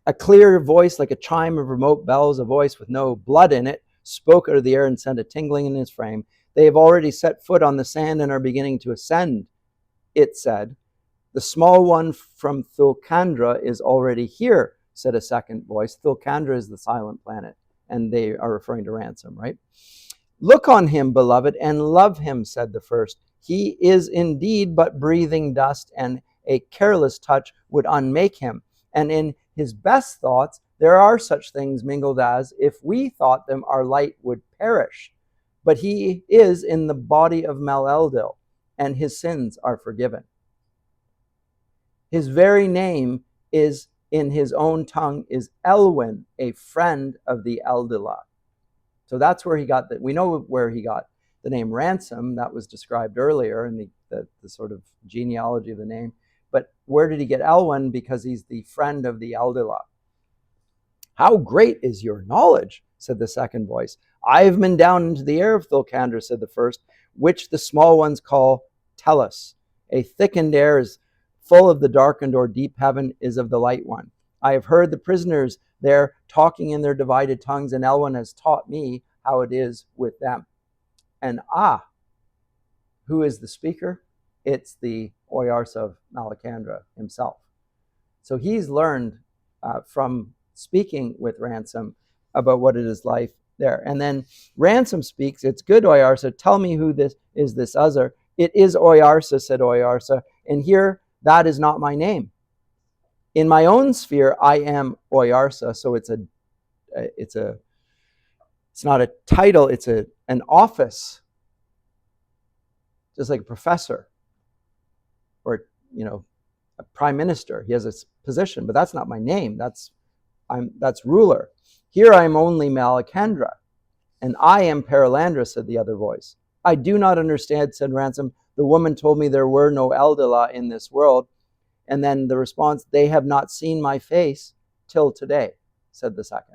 A clear voice like a chime of remote bells, a voice with no blood in it, spoke out of the air and sent a tingling in his frame. They have already set foot on the sand and are beginning to ascend, it said. The small one from Thulcandra is already here, said a second voice. Thulcandra is the silent planet, and they are referring to Ransom, right? Look on him, beloved, and love him, said the first. He is indeed but breathing dust, and a careless touch would unmake him. And in his best thoughts, there are such things mingled as, if we thought them, our light would perish. But he is in the body of Maleldil, and his sins are forgiven. His very name is, in his own tongue, is Elwin, a friend of the Eldila. So that's where he got that. We know where he got the name Ransom. That was described earlier in the sort of genealogy of the name. But where did he get Elwin? Because he's the friend of the Eldila. How great is your knowledge, said the second voice. I have been down into the air of Thulcandra, said the first, which the small ones call Tellus. A thickened air is full of the darkened or deep heaven is of the light one. I have heard the prisoners there talking in their divided tongues, and Elwin has taught me how it is with them. And who is the speaker? It's the Oyarsa of Maleldil himself. So he's learned from speaking with Ransom about what it is like there. And then Ransom speaks, it's good, Oyarsa, tell me who this is, this other. It is Oyarsa, said Oyarsa, and here that is not my name. In my own sphere, I am Oyarsa, so it's not a title, it's an office, just like a professor or a prime minister. He has a position, but that's not my name. That's ruler. Here I am only Tellus, and I am Perelandra, said the other voice. I do not understand, said Ransom. The woman told me there were no Eldila in this world. And then the response, they have not seen my face till today, said the second.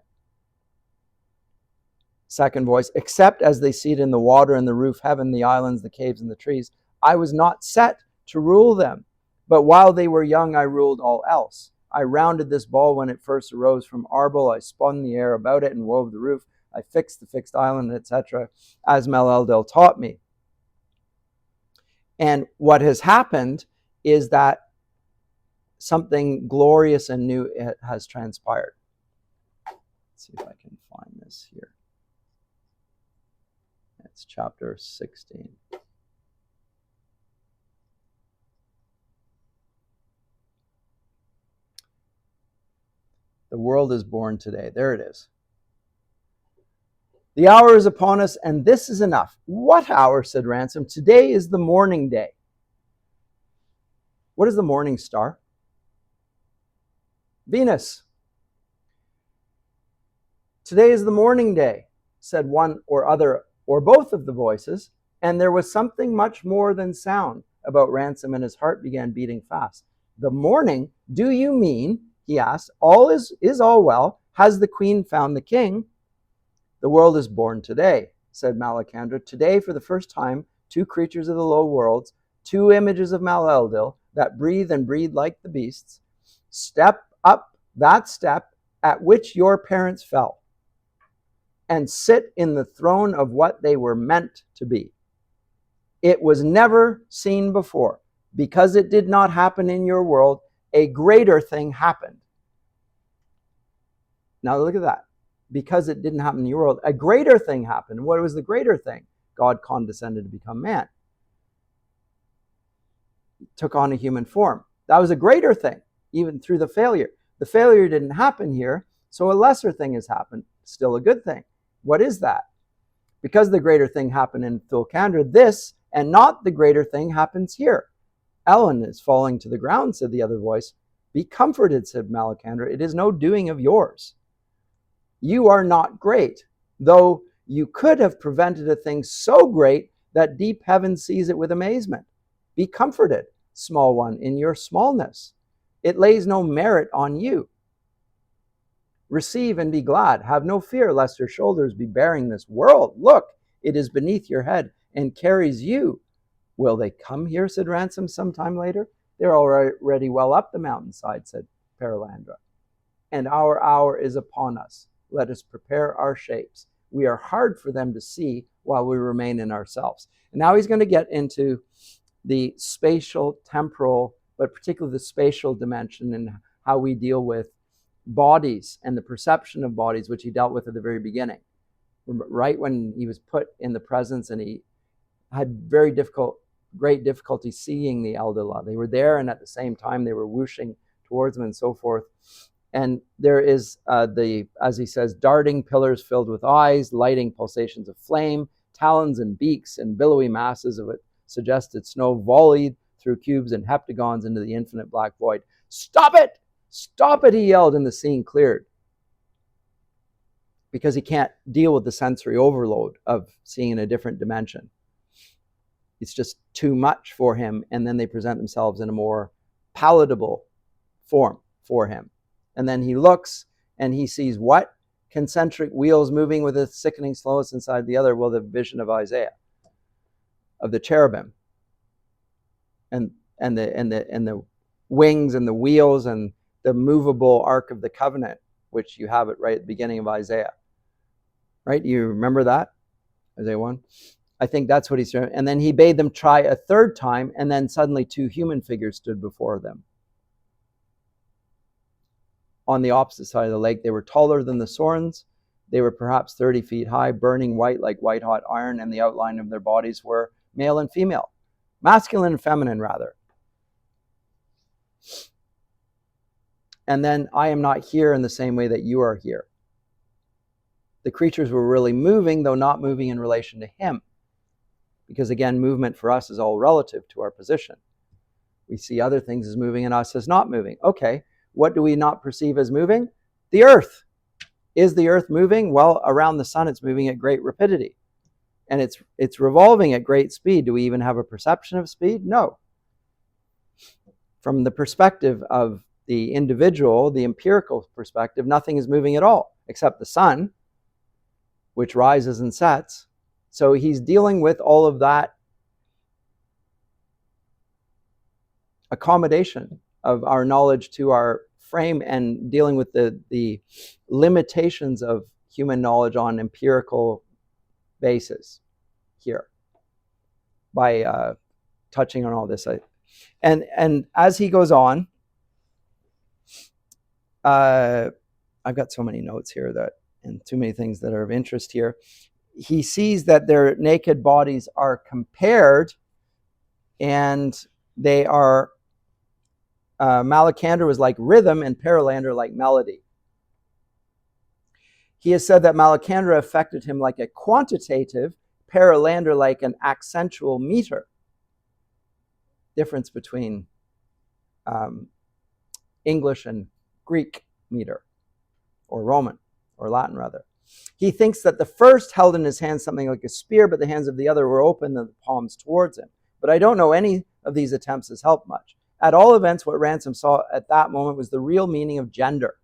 Second voice, except as they see it in the water and the roof heaven, the islands, the caves, and the trees. I was not set to rule them, but while they were young, I ruled all else. I rounded this ball when it first arose from Arbel. I spun the air about it and wove the roof. I fixed the fixed island, etc., as Maleldil taught me. And what has happened is that something glorious and new has transpired. Let's see if I can find this here. It's chapter 16. The world is born today. There it is. The hour is upon us, and this is enough. What hour, said Ransom? Today is the morning day. What is the morning star? Venus. Today is the morning day, said one or other or both of the voices, and there was something much more than sound about Ransom, and his heart began beating fast. The morning? Do you mean, he asked, all is all well? Has the queen found the king? The world is born today, said Maleldil. Today, for the first time, two creatures of the low worlds, two images of Maleldil that breathe and breed like the beasts, step up that step at which your parents fell and sit in the throne of what they were meant to be. It was never seen before. Because it did not happen in your world, a greater thing happened. Now look at that. Because it didn't happen in your world, a greater thing happened. What was the greater thing? God condescended to become man. He took on a human form. That was a greater thing, even through the failure. The failure didn't happen here, so a lesser thing has happened. Still a good thing. What is that? Because the greater thing happened in Thulcandra, this and not the greater thing happens here. Ellen is falling to the ground, said the other voice. Be comforted, said Maleldil. It is no doing of yours. You are not great, though you could have prevented a thing so great that deep heaven sees it with amazement. Be comforted, small one, in your smallness. It lays no merit on you. Receive and be glad. Have no fear lest your shoulders be bearing this world. Look, it is beneath your head and carries you. Will they come here, said Ransom, sometime later? They're already well up the mountainside, said Perelandra. And our hour is upon us. Let us prepare our shapes. We are hard for them to see while we remain in ourselves. And now he's going to get into the spatial, temporal, but particularly the spatial dimension and how we deal with bodies and the perception of bodies, which he dealt with at the very beginning. Right when he was put in the presence and he had great difficulty seeing the Eldila. They were there, and at the same time they were whooshing towards him and so forth. And there is as he says, darting pillars filled with eyes, lighting pulsations of flame, talons and beaks and billowy masses of it suggested snow volleyed through cubes and heptagons into the infinite black void. Stop it! Stop it, he yelled, and the scene cleared. Because he can't deal with the sensory overload of seeing in a different dimension. It's just too much for him, and then they present themselves in a more palatable form for him. And then he looks, and he sees what? Concentric wheels moving with a sickening slowness inside the other. Well, the vision of Isaiah, of the cherubim, and the wings and the wheels and the movable Ark of the Covenant, which you have it right at the beginning of Isaiah. Right? You remember that? Isaiah 1? I think that's what he's doing. And then he bade them try a third time, and then suddenly two human figures stood before them. On the opposite side of the lake, they were taller than the Sorns. They were perhaps 30 feet high, burning white like white-hot iron, and the outline of their bodies were male and female. Masculine and feminine, rather. And then, I am not here in the same way that you are here. The creatures were really moving, though not moving in relation to him. Because again, movement for us is all relative to our position. We see other things as moving and us as not moving. Okay, what do we not perceive as moving? The earth. Is the earth moving? Well, around the sun it's moving at great rapidity. And it's revolving at great speed. Do we even have a perception of speed? No. From the perspective of the individual, the empirical perspective, nothing is moving at all, except the sun, which rises and sets. So he's dealing with all of that accommodation of our knowledge to our frame and dealing with the limitations of human knowledge on empirical basis here by touching on all this. And as he goes on, I've got so many notes here and too many things that are of interest here. He sees that their naked bodies are compared, and they are, Maleldil was like rhythm and Perelandra like melody. He has said that Maleldil affected him like a quantitative, Perelandra like an accentual meter. Difference between English and Greek meter, or Roman, or Latin rather. He thinks that the first held in his hand something like a spear, but the hands of the other were open and the palms towards him. But I don't know any of these attempts has helped much. At all events, what Ransom saw at that moment was the real meaning of gender.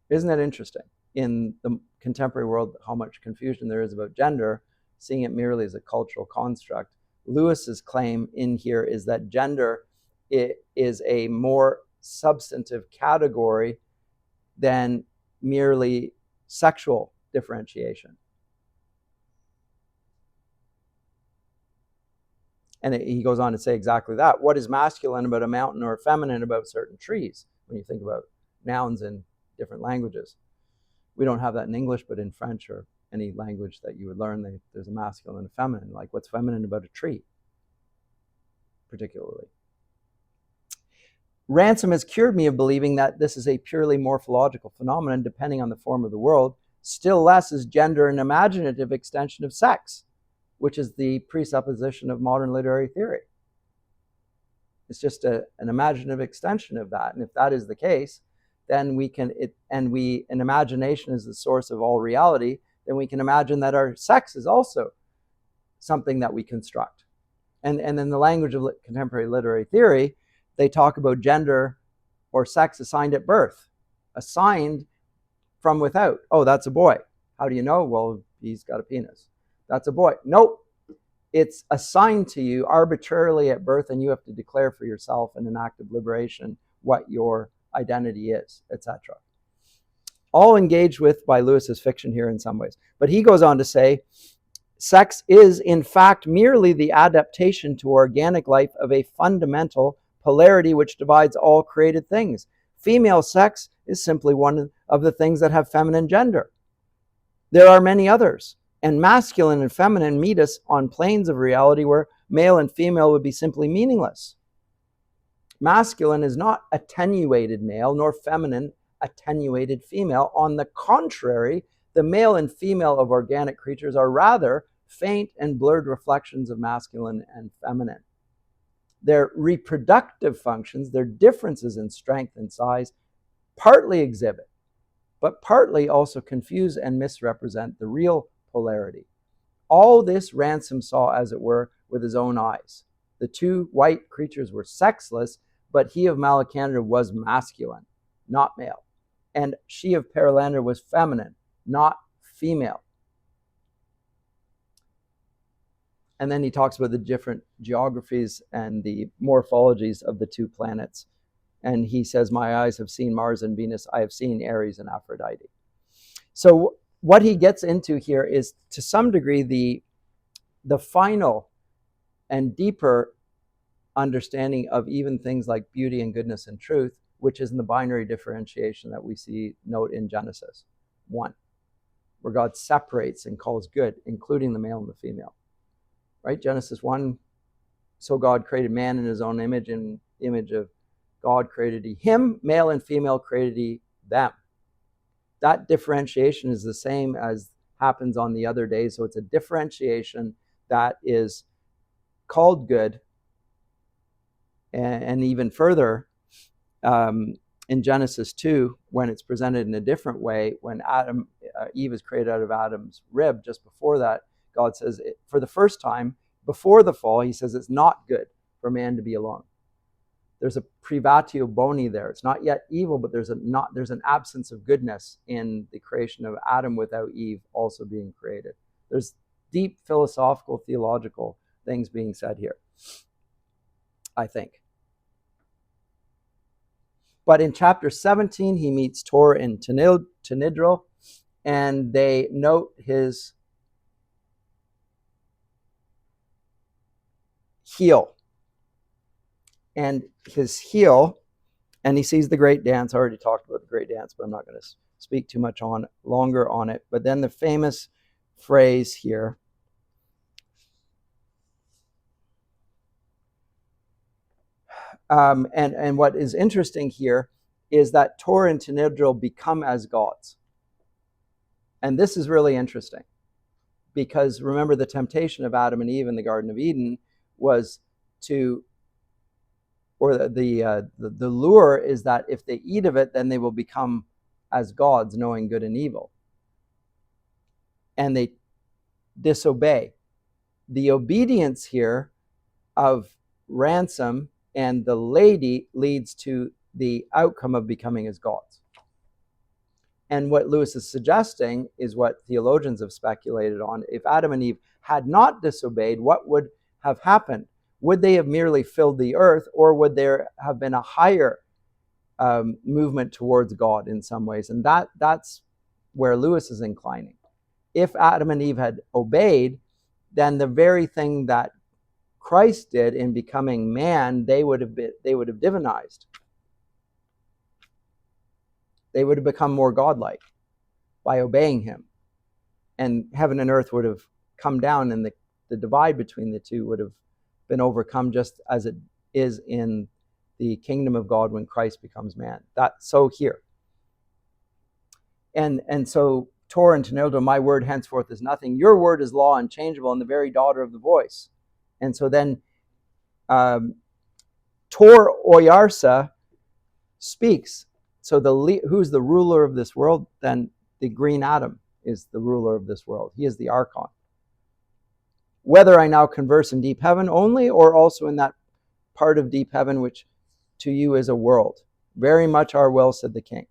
Isn't that interesting? In the contemporary world, how much confusion there is about gender, seeing it merely as a cultural construct. Lewis's claim in here is that gender is a more substantive category than merely sexual differentiation. And he goes on to say exactly that. What is masculine about a mountain or feminine about certain trees? When you think about nouns in different languages. We don't have that in English, but in French or any language that you would learn, there's a masculine and a feminine. Like, what's feminine about a tree, particularly? Ransom has cured me of believing that this is a purely morphological phenomenon depending on the form of the world. Still less is gender an imaginative extension of sex, which is the presupposition of modern literary theory. It's just an imaginative extension of that. And if that is the case, then and imagination is the source of all reality, then we can imagine that our sex is also something that we construct. And in the language of contemporary literary theory, they talk about gender or sex assigned at birth, assigned from without. Oh, that's a boy. How do you know? Well, he's got a penis. That's a boy. Nope. It's assigned to you arbitrarily at birth, and you have to declare for yourself in an act of liberation what your identity is, etc. All engaged with by Lewis's fiction here in some ways. But he goes on to say, sex is in fact merely the adaptation to organic life of a fundamental polarity which divides all created things. Female sex is simply one of the things that have feminine gender. There are many others, and masculine and feminine meet us on planes of reality where male and female would be simply meaningless. Masculine is not attenuated male, nor feminine attenuated female. On the contrary, the male and female of organic creatures are rather faint and blurred reflections of masculine and feminine. Their reproductive functions, their differences in strength and size, partly exhibit, but partly also confuse and misrepresent the real polarity. All this Ransom saw, as it were, with his own eyes. The two white creatures were sexless, but he of Maleldil was masculine, not male. And she of Perelandra was feminine, not female. And then he talks about the different geographies and the morphologies of the two planets. And he says, my eyes have seen Mars and Venus. I have seen Aries and Aphrodite. So what he gets into here is, to some degree, the final and deeper understanding of even things like beauty and goodness and truth, which is in the binary differentiation that we note in Genesis 1, where God separates and calls good, including the male and the female. Right? Genesis 1, so God created man in his own image, in the image of God created he him, male and female created he them. That differentiation is the same as happens on the other days. So it's a differentiation that is called good. And even further, in Genesis 2, when it's presented in a different way, when Eve is created out of Adam's rib, just before that, God says, for the first time, before the fall, he says it's not good for man to be alone. There's a privatio boni there. It's not yet evil, but there's an absence of goodness in the creation of Adam without Eve also being created. There's deep philosophical, theological things being said here, I think. But in chapter 17, he meets Tor and Tinidril, and they note his heel. And his heel, and he sees the great dance. I already talked about the great dance, but I'm not going to speak too much longer on it. But then the famous phrase here, and what is interesting here is that Tor and Tinidril become as gods. And this is really interesting, because remember, the temptation of Adam and Eve in the Garden of Eden was the lure is that if they eat of it, then they will become as gods, knowing good and evil. And they disobey. The obedience here of Ransom and the lady leads to the outcome of becoming as gods. And what Lewis is suggesting is what theologians have speculated on. If Adam and Eve had not disobeyed, what would have happened? Would they have merely filled the earth, or would there have been a higher movement towards God in some ways? And that's where Lewis is inclining. If Adam and Eve had obeyed, then the very thing that Christ did in becoming man, they would have divinized. They would have become more godlike by obeying him. And heaven and earth would have come down, and the divide between the two would have been overcome, just as it is in the kingdom of God when Christ becomes man. That's so here. And so Tor and Tanildo, my word henceforth is nothing. Your word is law unchangeable, and the very daughter of the voice. And so then Tor Oyarsa speaks. So who's the ruler of this world? Then the green atom is the ruler of this world. He is the archon. Whether I now converse in deep heaven only, or also in that part of deep heaven which to you is a world. Very much our will, said the king.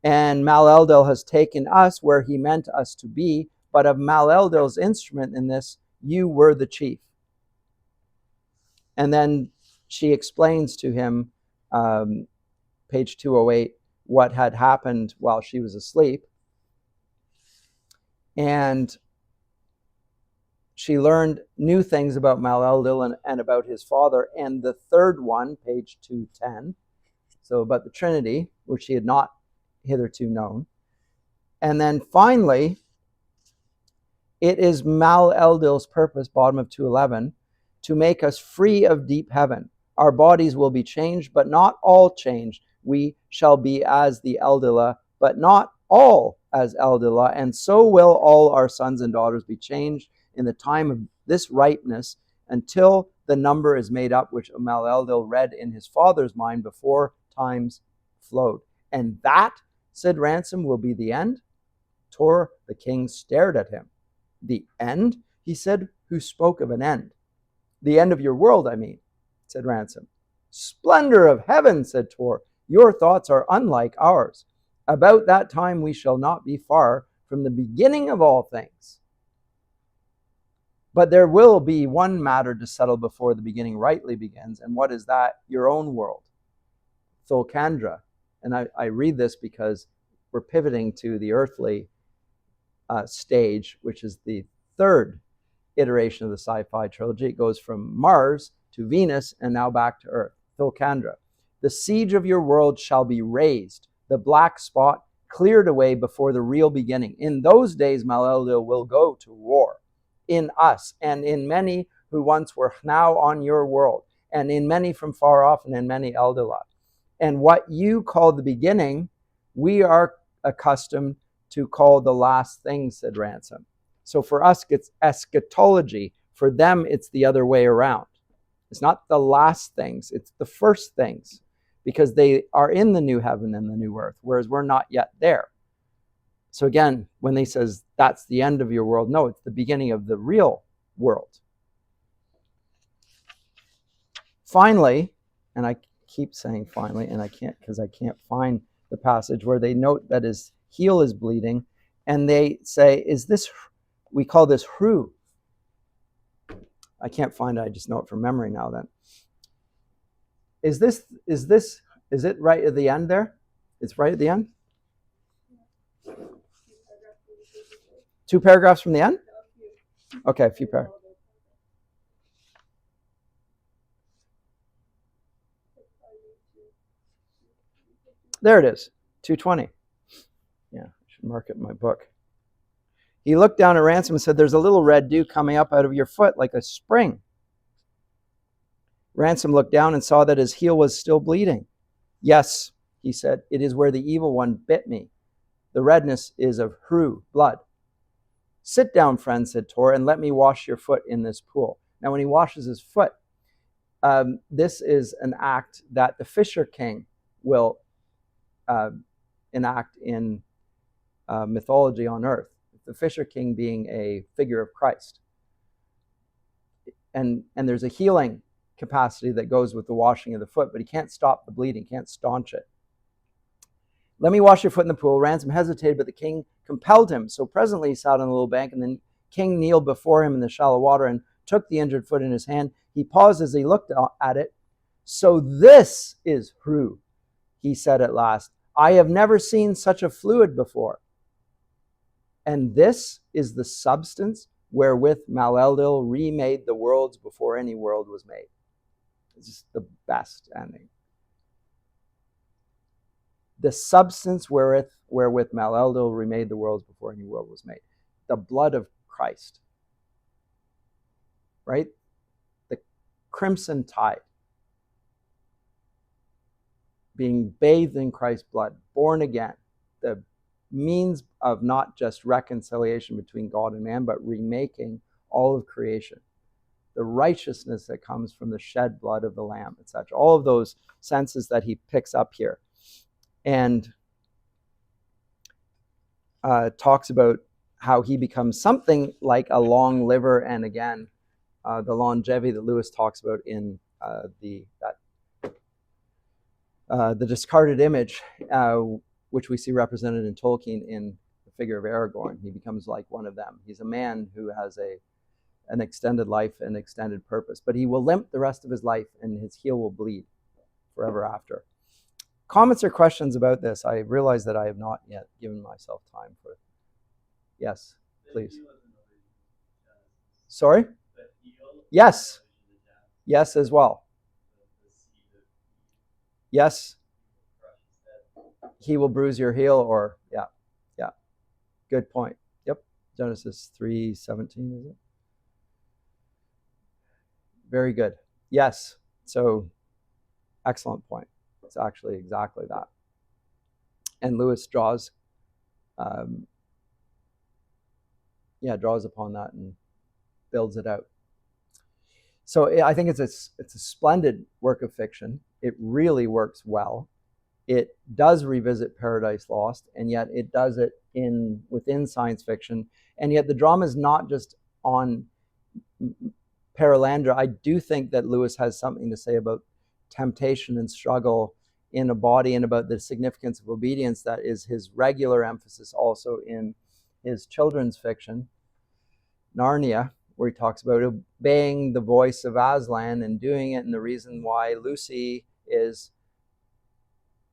And Maleldil has taken us where he meant us to be, but of Maleldil's instrument in this, you were the chief. And then she explains to him, page 208, what had happened while she was asleep. And she learned new things about Maleldil and about his father. And the third one, page 210, so about the Trinity, which she had not hitherto known. And then finally, it is Maleldil's purpose, bottom of 211, to make us free of deep heaven. Our bodies will be changed, but not all changed. We shall be as the Eldila, but not all as Eldila. And so will all our sons and daughters be changed in the time of this ripeness, until the number is made up, which Maleldil read in his father's mind before times flowed. And that, said Ransom, will be the end. Tor, the king, stared at him. The end? He said, who spoke of an end? The end of your world, I mean, said Ransom. Splendor of heaven, said Tor, your thoughts are unlike ours. About that time we shall not be far from the beginning of all things. But there will be one matter to settle before the beginning rightly begins. And what is that? Your own world. Thulcandra. And I read this because we're pivoting to the earthly stage, which is the third iteration of the sci-fi trilogy. It goes from Mars to Venus and now back to Earth. Thulcandra. The siege of your world shall be raised, the black spot cleared away before the real beginning. In those days, Maleldil will go to war in us and in many who once were now on your world, and in many from far off, and in many Eldila. And what you call the beginning, we are accustomed to call the last thing, said Ransom. So for us, it's eschatology. For them, it's the other way around. It's not the last things, it's the first things, because they are in the new heaven and the new earth, whereas we're not yet there. So again, when he says that's the end of your world, no, it's the beginning of the real world. Finally, and I keep saying finally, and I can't because I can't find the passage where they note that his heel is bleeding, and they say, is this, we call this hru. I can't find it, I just know it from memory now then. Is it right at the end there? It's right at the end? 2 paragraphs from the end? Okay, a few paragraphs. There it is, 220. Yeah, I should mark it in my book. He looked down at Ransom and said, there's a little red dew coming up out of your foot like a spring. Ransom looked down and saw that his heel was still bleeding. Yes, he said, it is where the evil one bit me. The redness is of hru, blood. Sit down, friend, said Tor, and let me wash your foot in this pool. Now, when he washes his foot, this is an act that the Fisher King will enact in mythology on Earth. The Fisher King being a figure of Christ. And there's a healing capacity that goes with the washing of the foot, but he can't stop the bleeding, can't staunch it. Let me wash your foot in the pool. Ransom hesitated, but the king compelled him. So presently he sat on a little bank, and the king kneeled before him in the shallow water and took the injured foot in his hand. He paused as he looked at it. So this is hru, he said at last. I have never seen such a fluid before. And this is the substance wherewith Maleldil remade the worlds before any world was made. It's just the best ending. The substance wherewith Maleldil remade the worlds before any world was made. The blood of Christ, right? The crimson tide, being bathed in Christ's blood, born again, the means of not just reconciliation between God and man, but remaking all of creation. The righteousness that comes from the shed blood of the Lamb, etc. All of those senses that he picks up here. And talks about how he becomes something like a long liver, and again, the longevity that Lewis talks about in the discarded image, which we see represented in Tolkien in the figure of Aragorn. He becomes like one of them. He's a man who has an extended life and extended purpose, but he will limp the rest of his life and his heel will bleed forever after. Comments or questions about this? I realize that I have not yet given myself time for. Yes, please. Sorry? Yes. Yes, as well. Yes. He will bruise your heel, or yeah. Good point. Yep. Genesis 3:17, is it? Very good. Yes. So, excellent point. It's actually exactly that. And Lewis draws upon that and builds it out. So I think it's a splendid work of fiction. It really works well. It does revisit Paradise Lost, and yet it does it within science fiction. And yet the drama is not just on Perelandra. I do think that Lewis has something to say about temptation and struggle in a body, and about the significance of obedience that is his regular emphasis also in his children's fiction, Narnia, where he talks about obeying the voice of Aslan and doing it. And the reason why Lucy is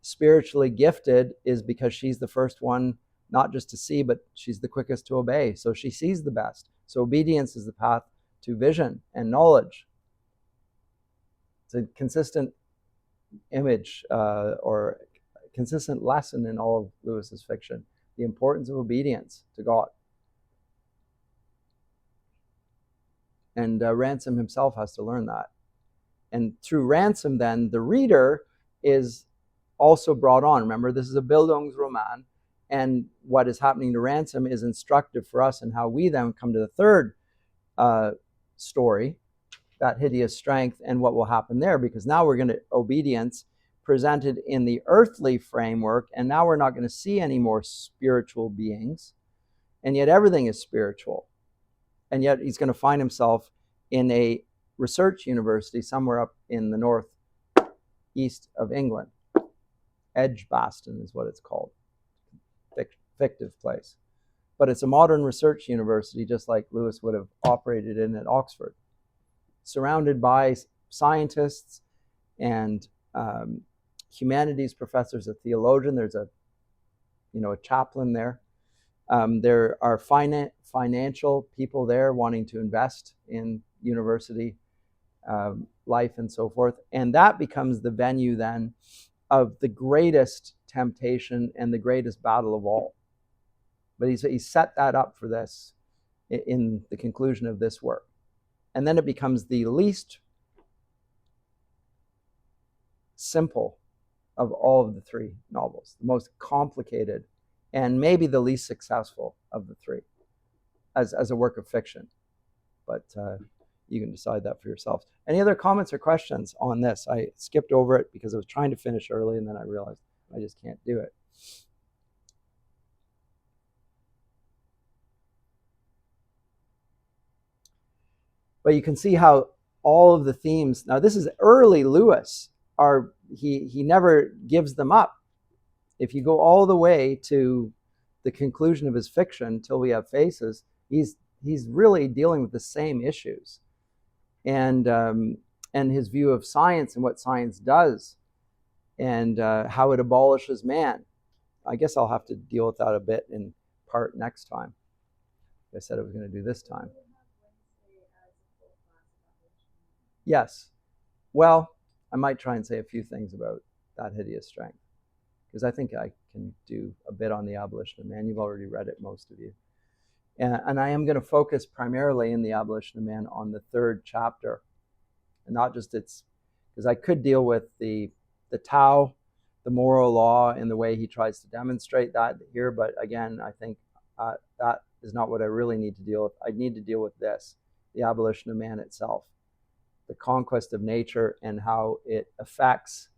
spiritually gifted is because she's the first one not just to see, but she's the quickest to obey. So she sees the best. So obedience is the path to vision and knowledge. It's a consistent image or consistent lesson in all of Lewis's fiction, the importance of obedience to God. And Ransom himself has to learn that. And through Ransom, then, the reader is also brought on. Remember, this is a Bildungsroman, and what is happening to Ransom is instructive for us in how we then come to the third story, that hideous strength, and what will happen there, because now we're going to obedience presented in the earthly framework, and now we're not going to see any more spiritual beings, and yet everything is spiritual. And yet he's going to find himself in a research university somewhere up in the northeast of England. Edgbaston is what it's called. Fictive place. But it's a modern research university, just like Lewis would have operated in at Oxford. Surrounded by scientists and humanities professors, a theologian. There's a chaplain there. There are financial people there wanting to invest in university life and so forth. And that becomes the venue then of the greatest temptation and the greatest battle of all. But he set that up for this in the conclusion of this work. And then it becomes the least simple of all of the three novels, the most complicated, and maybe the least successful of the three as a work of fiction. But you can decide that for yourselves. Any other comments or questions on this? I skipped over it because I was trying to finish early, and then I realized I just can't do it. But you can see how all of the themes, now this is early Lewis, he never gives them up. If you go all the way to the conclusion of his fiction, Till We Have Faces, he's really dealing with the same issues. And his view of science and what science does, and how it abolishes man. I guess I'll have to deal with that a bit in part next time. I said I was going to do this time. Yes. Well, I might try and say a few things about that hideous strength, because I think I can do a bit on the abolition of man. You've already read it, most of you. And I am going to focus primarily in the abolition of man on the 3rd chapter, and not just its, because I could deal with the Tao, the moral law, and the way he tries to demonstrate that here, but again, I think that is not what I really need to deal with. I need to deal with this, the abolition of man itself, the conquest of nature, and how it affects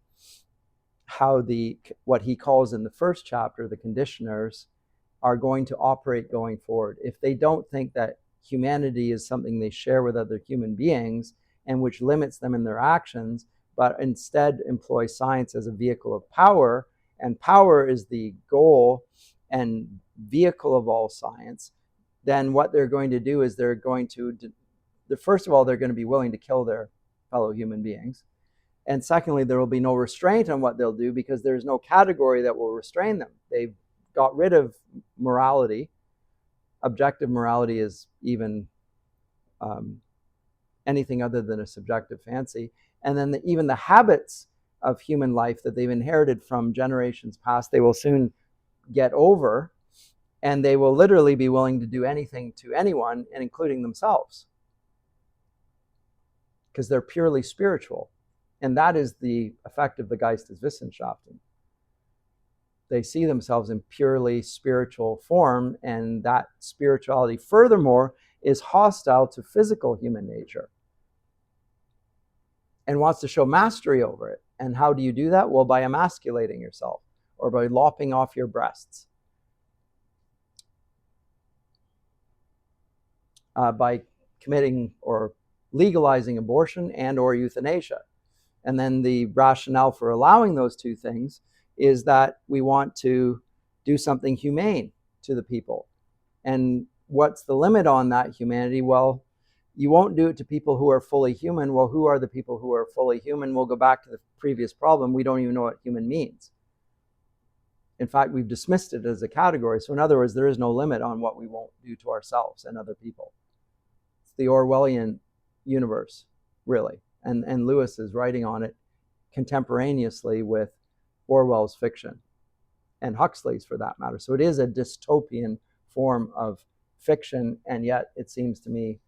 how what he calls in the 1st chapter, the conditioners, are going to operate going forward. If they don't think that humanity is something they share with other human beings and which limits them in their actions, but instead employ science as a vehicle of power, and power is the goal and vehicle of all science, then what they're going to do is they're going to, first of all, they're going to be willing to kill their fellow human beings. And secondly, there will be no restraint on what they'll do because there's no category that will restrain them. They've got rid of morality. Objective morality is even anything other than a subjective fancy. And then even the habits of human life that they've inherited from generations past, they will soon get over, and they will literally be willing to do anything to anyone, and including themselves, because they're purely spiritual. And that is the effect of the Geisteswissenschaften. They see themselves in purely spiritual form, and that spirituality, furthermore, is hostile to physical human nature and wants to show mastery over it. And how do you do that? Well, by emasculating yourself or by lopping off your breasts, by committing or legalizing abortion and or euthanasia. And then the rationale for allowing those two things is that we want to do something humane to the people. And what's the limit on that humanity? Well, you won't do it to people who are fully human. Well, who are the people who are fully human? We'll go back to the previous problem. We don't even know what human means. In fact, we've dismissed it as a category. So in other words, there is no limit on what we won't do to ourselves and other people. It's the Orwellian universe, really. And Lewis is writing on it contemporaneously with Orwell's fiction and Huxley's, for that matter. So it is a dystopian form of fiction, and yet it seems to me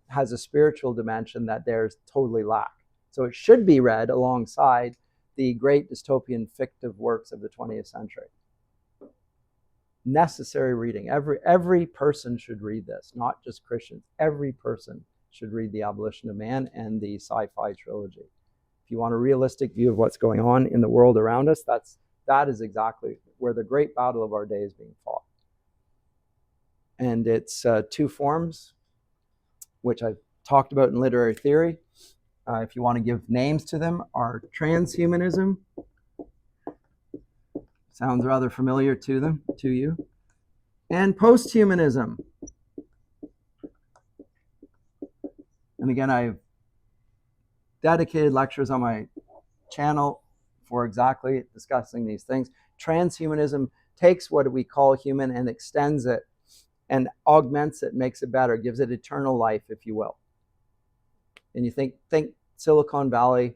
has a spiritual dimension that there's totally lack. So it should be read alongside the great dystopian fictive works of the 20th century. Necessary reading. Every person should read this, not just Christians. Every person should read The Abolition of Man and the sci-fi trilogy. If you want a realistic view of what's going on in the world around us, that is exactly where the great battle of our day is being fought. And it's 2 forms, which I've talked about in literary theory. If you want to give names to them, are transhumanism. Sounds rather familiar to you. And posthumanism. And again, I've dedicated lectures on my channel for exactly discussing these things. Transhumanism takes what we call human and extends it and augments it, makes it better, gives it eternal life, if you will. And you think Silicon Valley,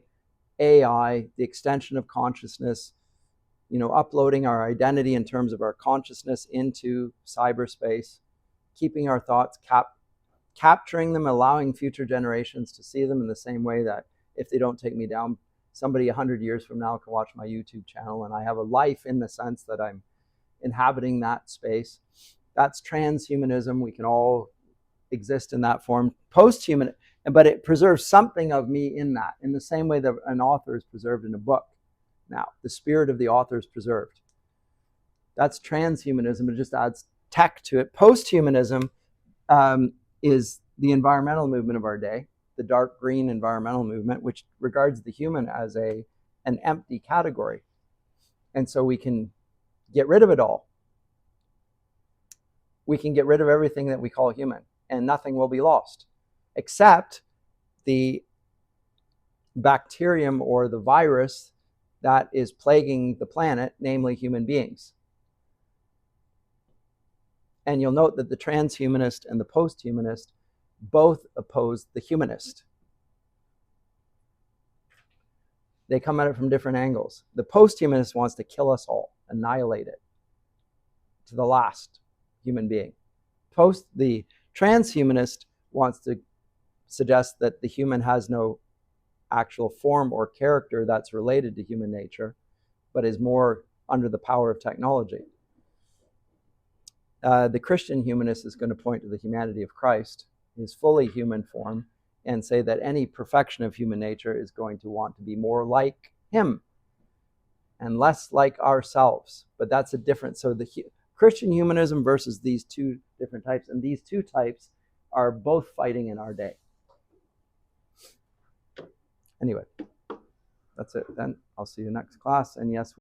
AI, the extension of consciousness, uploading our identity in terms of our consciousness into cyberspace, keeping our thoughts capturing them, allowing future generations to see them in the same way that if they don't take me down, somebody 100 years from now can watch my YouTube channel, and I have a life in the sense that I'm inhabiting that space. That's transhumanism. We can all exist in that form. Posthuman, but it preserves something of me in that, in the same way that an author is preserved in a book. Now, the spirit of the author is preserved. That's transhumanism. It just adds tech to it. Posthumanism is the environmental movement of our day, the dark green environmental movement, which regards the human as an empty category. And so we can get rid of it all. We can get rid of everything that we call human, and nothing will be lost, except the bacterium or the virus that is plaguing the planet, namely human beings. And you'll note that the transhumanist and the posthumanist both oppose the humanist. They come at it from different angles. The post-humanist wants to kill us all, annihilate it to the last human being. The transhumanist wants to suggest that the human has no actual form or character that's related to human nature, but is more under the power of technology. The Christian humanist is going to point to the humanity of Christ, his fully human form, and say that any perfection of human nature is going to want to be more like him and less like ourselves. But that's a difference. So the Christian humanism versus these two different types, and these two types are both fighting in our day. Anyway, that's it then. I'll see you next class. And yes,